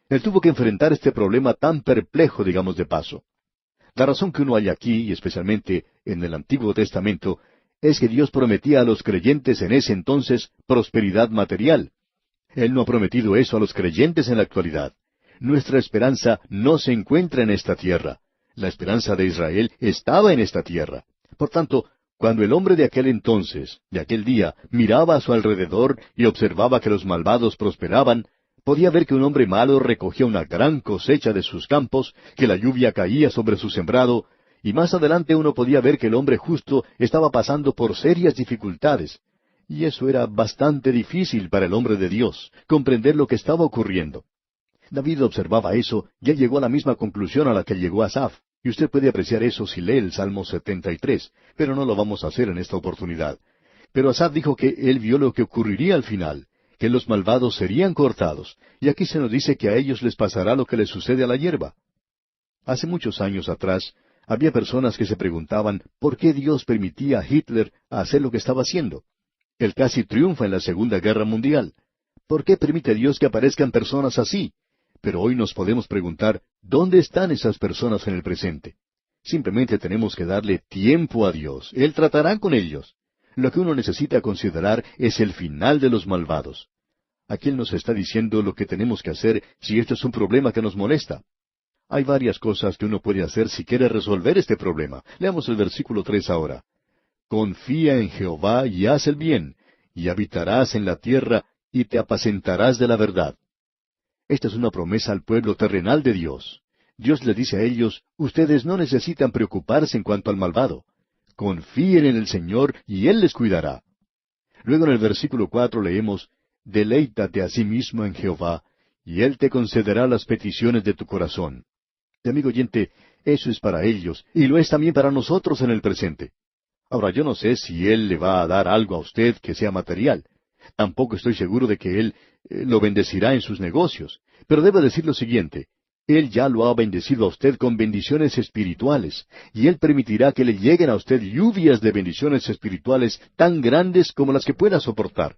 Él tuvo que enfrentar este problema tan perplejo, digamos de paso. La razón que uno halla aquí, y especialmente en el Antiguo Testamento, es que Dios prometía a los creyentes en ese entonces prosperidad material. Él no ha prometido eso a los creyentes en la actualidad. Nuestra esperanza no se encuentra en esta tierra. La esperanza de Israel estaba en esta tierra. Por tanto, cuando el hombre de aquel entonces, de aquel día, miraba a su alrededor y observaba que los malvados prosperaban, podía ver que un hombre malo recogía una gran cosecha de sus campos, que la lluvia caía sobre su sembrado, y más adelante uno podía ver que el hombre justo estaba pasando por serias dificultades. Y eso era bastante difícil para el hombre de Dios, comprender lo que estaba ocurriendo. David observaba eso y él llegó a la misma conclusión a la que llegó Asaf. Y usted puede apreciar eso si lee el Salmo 73, pero no lo vamos a hacer en esta oportunidad. Pero Asaf dijo que él vio lo que ocurriría al final, que los malvados serían cortados, y aquí se nos dice que a ellos les pasará lo que les sucede a la hierba. Hace muchos años atrás, había personas que se preguntaban por qué Dios permitía a Hitler hacer lo que estaba haciendo. Él casi triunfa en la Segunda Guerra Mundial. ¿Por qué permite Dios que aparezcan personas así? Pero hoy nos podemos preguntar, ¿dónde están esas personas en el presente? Simplemente tenemos que darle tiempo a Dios. Él tratará con ellos. Lo que uno necesita considerar es el final de los malvados. Aquí Él nos está diciendo lo que tenemos que hacer si esto es un problema que nos molesta. Hay varias cosas que uno puede hacer si quiere resolver este problema. Leamos el versículo 3 ahora. Confía en Jehová y haz el bien, y habitarás en la tierra, y te apacentarás de la verdad. Esta es una promesa al pueblo terrenal de Dios. Dios le dice a ellos, ustedes no necesitan preocuparse en cuanto al malvado. Confíen en el Señor y Él les cuidará. Luego en el versículo 4 leemos, deleítate a sí mismo en Jehová, y Él te concederá las peticiones de tu corazón. Amigo oyente, eso es para ellos, y lo es también para nosotros en el presente. Ahora, yo no sé si Él le va a dar algo a usted que sea material. Tampoco estoy seguro de que Él lo bendecirá en sus negocios. Pero debo decir lo siguiente, Él ya lo ha bendecido a usted con bendiciones espirituales, y Él permitirá que le lleguen a usted lluvias de bendiciones espirituales tan grandes como las que pueda soportar.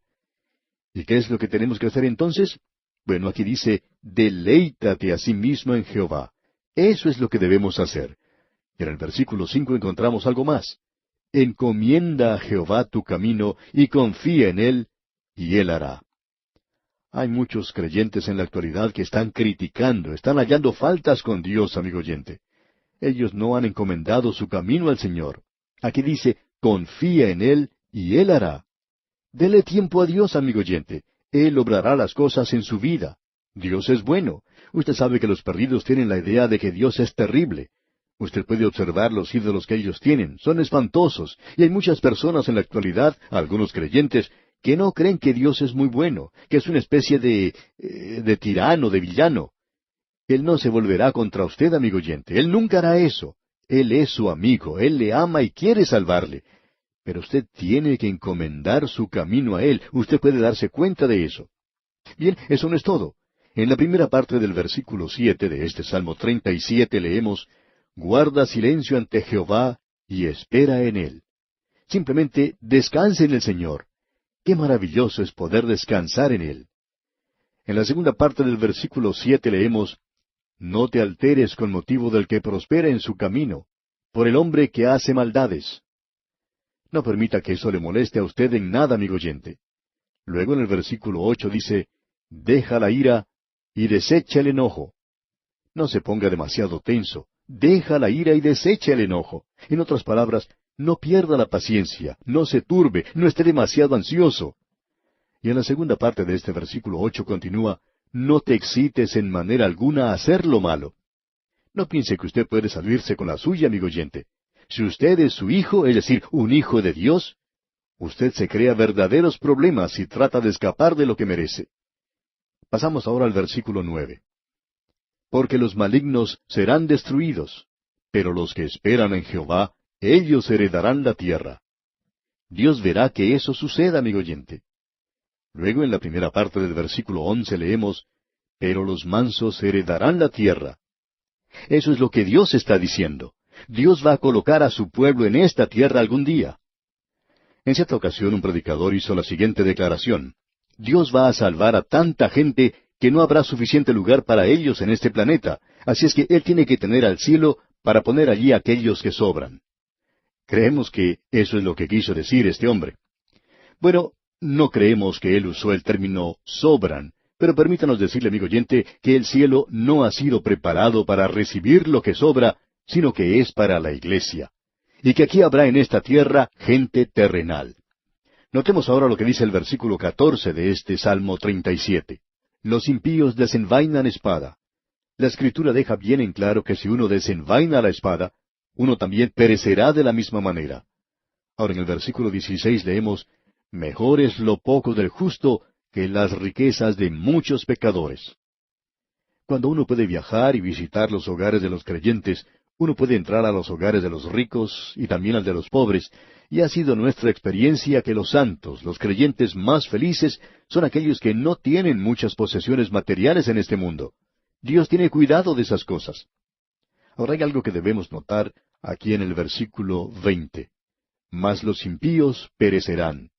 ¿Y qué es lo que tenemos que hacer entonces? Bueno, aquí dice, deleítate a sí mismo en Jehová. Eso es lo que debemos hacer. Y en el versículo 5 encontramos algo más. Encomienda a Jehová tu camino y confía en Él, y Él hará. Hay muchos creyentes en la actualidad que están criticando, están hallando faltas con Dios, amigo oyente. Ellos no han encomendado su camino al Señor. Aquí dice, confía en Él, y Él hará. Dele tiempo a Dios, amigo oyente. Él obrará las cosas en su vida. Dios es bueno. Usted sabe que los perdidos tienen la idea de que Dios es terrible. Usted puede observar los ídolos que ellos tienen. Son espantosos. Y hay muchas personas en la actualidad, algunos creyentes, que no creen que Dios es muy bueno, que es una especie de tirano, de villano. Él no se volverá contra usted, amigo oyente. Él nunca hará eso. Él es su amigo. Él le ama y quiere salvarle. Pero usted tiene que encomendar su camino a Él. Usted puede darse cuenta de eso. Bien, eso no es todo. En la primera parte del versículo 7 de este Salmo 37 leemos, «Guarda silencio ante Jehová y espera en Él». Simplemente descanse en el Señor. Qué maravilloso es poder descansar en Él. En la segunda parte del versículo 7 leemos, «No te alteres con motivo del que prospera en su camino, por el hombre que hace maldades». No permita que eso le moleste a usted en nada, amigo oyente. Luego en el versículo 8 dice, «Deja la ira y desecha el enojo». No se ponga demasiado tenso. Deja la ira y desecha el enojo. En otras palabras, no pierda la paciencia, no se turbe, no esté demasiado ansioso. Y en la segunda parte de este versículo 8 continúa, «No te excites en manera alguna a hacer lo malo». No piense que usted puede salirse con la suya, amigo oyente. Si usted es su hijo, es decir, un hijo de Dios, usted se crea verdaderos problemas y trata de escapar de lo que merece. Pasamos ahora al versículo 9. «Porque los malignos serán destruidos, pero los que esperan en Jehová, ellos heredarán la tierra». Dios verá que eso suceda, amigo oyente. Luego en la primera parte del versículo 11 leemos, «Pero los mansos heredarán la tierra». Eso es lo que Dios está diciendo. Dios va a colocar a su pueblo en esta tierra algún día. En cierta ocasión un predicador hizo la siguiente declaración, «Dios va a salvar a tanta gente que no habrá suficiente lugar para ellos en este planeta, así es que Él tiene que tener al cielo para poner allí a aquellos que sobran». Creemos que eso es lo que quiso decir este hombre. Bueno, no creemos que él usó el término sobran, pero permítanos decirle, amigo oyente, que el cielo no ha sido preparado para recibir lo que sobra, sino que es para la iglesia. Y que aquí habrá en esta tierra gente terrenal. Notemos ahora lo que dice el versículo 14 de este Salmo 37. «Los impíos desenvainan espada». La Escritura deja bien en claro que si uno desenvaina la espada, uno también perecerá de la misma manera. Ahora en el versículo 16 leemos, «Mejor es lo poco del justo que las riquezas de muchos pecadores». Cuando uno puede viajar y visitar los hogares de los creyentes, uno puede entrar a los hogares de los ricos y también al de los pobres, y ha sido nuestra experiencia que los santos, los creyentes más felices, son aquellos que no tienen muchas posesiones materiales en este mundo. Dios tiene cuidado de esas cosas. Ahora hay algo que debemos notar aquí en el versículo 20. «Mas los impíos perecerán».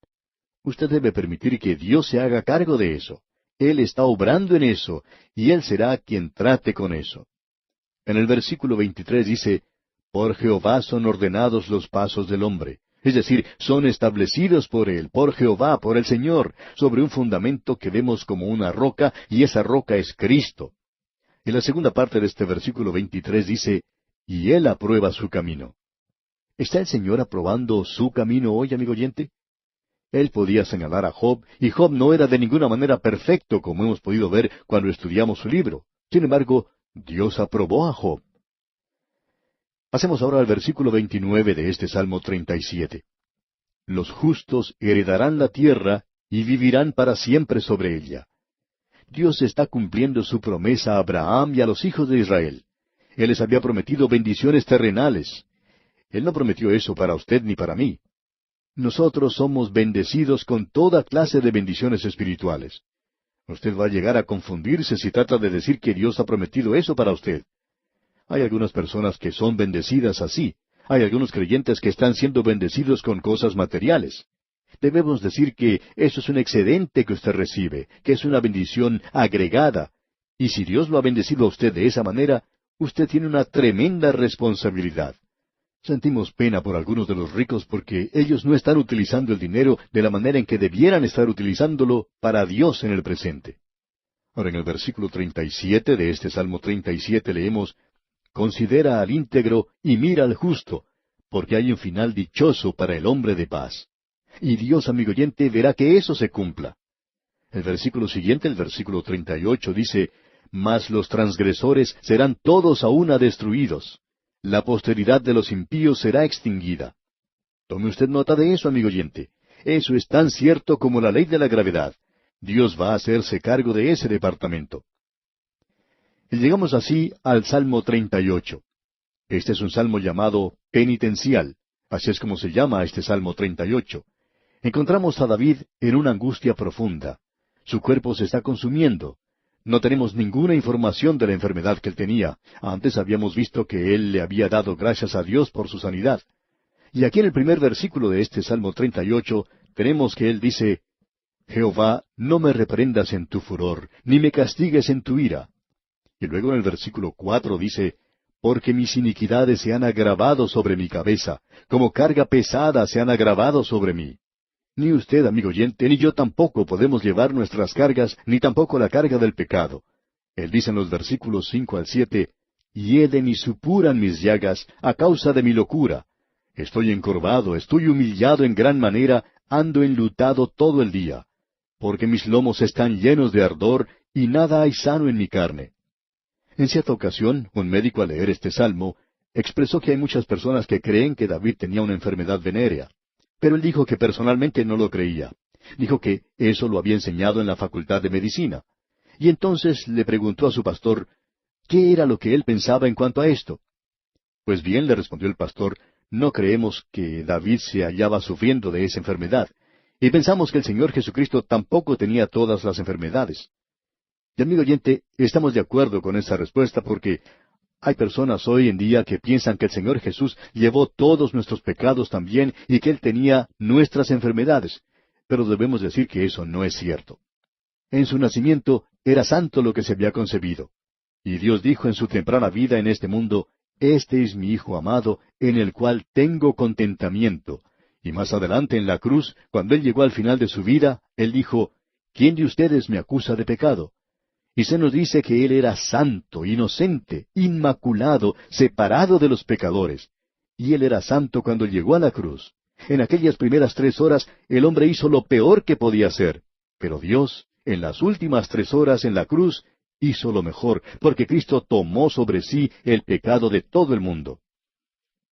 Usted debe permitir que Dios se haga cargo de eso. Él está obrando en eso, y Él será quien trate con eso. En el versículo 23 dice, «Por Jehová son ordenados los pasos del hombre». Es decir, son establecidos por Él, por Jehová, por el Señor, sobre un fundamento que vemos como una roca, y esa roca es Cristo. En la segunda parte de este versículo 23 dice, «Y Él aprueba su camino». ¿Está el Señor aprobando su camino hoy, amigo oyente? Él podía señalar a Job, y Job no era de ninguna manera perfecto, como hemos podido ver cuando estudiamos su libro. Sin embargo, Dios aprobó a Job. Pasemos ahora al versículo 29 de este Salmo 37. «Los justos heredarán la tierra y vivirán para siempre sobre ella». Dios está cumpliendo su promesa a Abraham y a los hijos de Israel. Él les había prometido bendiciones terrenales. Él no prometió eso para usted ni para mí. Nosotros somos bendecidos con toda clase de bendiciones espirituales. Usted va a llegar a confundirse si trata de decir que Dios ha prometido eso para usted. Hay algunas personas que son bendecidas así. Hay algunos creyentes que están siendo bendecidos con cosas materiales. Debemos decir que eso es un excedente que usted recibe, que es una bendición agregada. Y si Dios lo ha bendecido a usted de esa manera, usted tiene una tremenda responsabilidad. Sentimos pena por algunos de los ricos porque ellos no están utilizando el dinero de la manera en que debieran estar utilizándolo para Dios en el presente. Ahora en el versículo 37 de este Salmo 37 leemos, «Considera al íntegro y mira al justo, porque hay un final dichoso para el hombre de paz». Y Dios, amigo oyente, verá que eso se cumpla. El versículo siguiente, el versículo 38, dice, «Mas los transgresores serán todos a una destruidos». La posteridad de los impíos será extinguida. Tome usted nota de eso, amigo oyente. Eso es tan cierto como la ley de la gravedad. Dios va a hacerse cargo de ese departamento. Y llegamos así al Salmo 38. Este es un salmo llamado penitencial. Así es como se llama este Salmo 38. Encontramos a David en una angustia profunda. Su cuerpo se está consumiendo. No tenemos ninguna información de la enfermedad que él tenía. Antes habíamos visto que él le había dado gracias a Dios por su sanidad. Y aquí en el primer versículo de este Salmo 38 tenemos que él dice, Jehová, no me reprendas en tu furor, ni me castigues en tu ira. Y luego en el versículo 4 dice, porque mis iniquidades se han agravado sobre mi cabeza, como carga pesada se han agravado sobre mí. Ni usted, amigo oyente, ni yo tampoco podemos llevar nuestras cargas, ni tampoco la carga del pecado. Él dice en los versículos 5 al 7, hieden y supuran mis llagas a causa de mi locura. Estoy encorvado, estoy humillado en gran manera, ando enlutado todo el día. Porque mis lomos están llenos de ardor, y nada hay sano en mi carne. En cierta ocasión, un médico al leer este salmo, expresó que hay muchas personas que creen que David tenía una enfermedad venérea. Pero él dijo que personalmente no lo creía. Dijo que eso lo había enseñado en la facultad de medicina. Y entonces le preguntó a su pastor, ¿qué era lo que él pensaba en cuanto a esto? Pues bien, le respondió el pastor, no creemos que David se hallaba sufriendo de esa enfermedad. Y pensamos que el Señor Jesucristo tampoco tenía todas las enfermedades. Y amigo oyente, estamos de acuerdo con esa respuesta porque hay personas hoy en día que piensan que el Señor Jesús llevó todos nuestros pecados también y que Él tenía nuestras enfermedades. Pero debemos decir que eso no es cierto. En su nacimiento era santo lo que se había concebido. Y Dios dijo en su temprana vida en este mundo, este es mi Hijo amado, en el cual tengo contentamiento. Y más adelante en la cruz, cuando Él llegó al final de su vida, Él dijo, ¿quién de ustedes me acusa de pecado? Y se nos dice que Él era santo, inocente, inmaculado, separado de los pecadores. Y Él era santo cuando llegó a la cruz. En aquellas primeras 3 horas, el hombre hizo lo peor que podía hacer. Pero Dios, en las últimas 3 horas en la cruz, hizo lo mejor, porque Cristo tomó sobre sí el pecado de todo el mundo.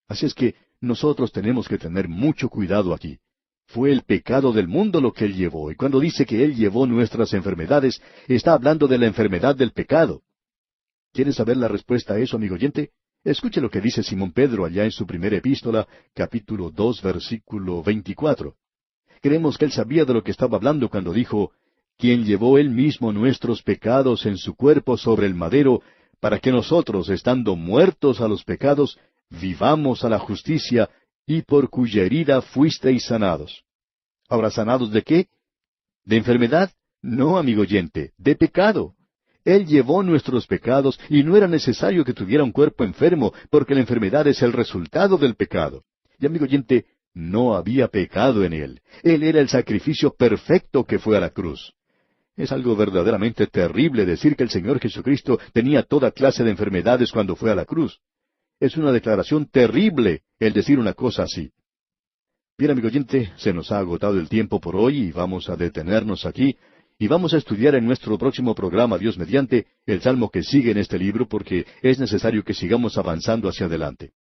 Así es que nosotros tenemos que tener mucho cuidado aquí. Fue el pecado del mundo lo que Él llevó, y cuando dice que Él llevó nuestras enfermedades, está hablando de la enfermedad del pecado. ¿Quiere saber la respuesta a eso, amigo oyente? Escuche lo que dice Simón Pedro allá en su primera epístola, capítulo 2, versículo 24. Creemos que él sabía de lo que estaba hablando cuando dijo, quien llevó él mismo nuestros pecados en su cuerpo sobre el madero, para que nosotros, estando muertos a los pecados, vivamos a la justicia, y por cuya herida fuisteis sanados. Ahora, ¿sanados de qué? ¿De enfermedad? No, amigo oyente, de pecado. Él llevó nuestros pecados y no era necesario que tuviera un cuerpo enfermo, porque la enfermedad es el resultado del pecado. Y amigo oyente, no había pecado en Él. Él era el sacrificio perfecto que fue a la cruz. Es algo verdaderamente terrible decir que el Señor Jesucristo tenía toda clase de enfermedades cuando fue a la cruz. Es una declaración terrible el decir una cosa así. Bien, amigo oyente, se nos ha agotado el tiempo por hoy y vamos a detenernos aquí y vamos a estudiar en nuestro próximo programa, Dios mediante, el salmo que sigue en este libro porque es necesario que sigamos avanzando hacia adelante.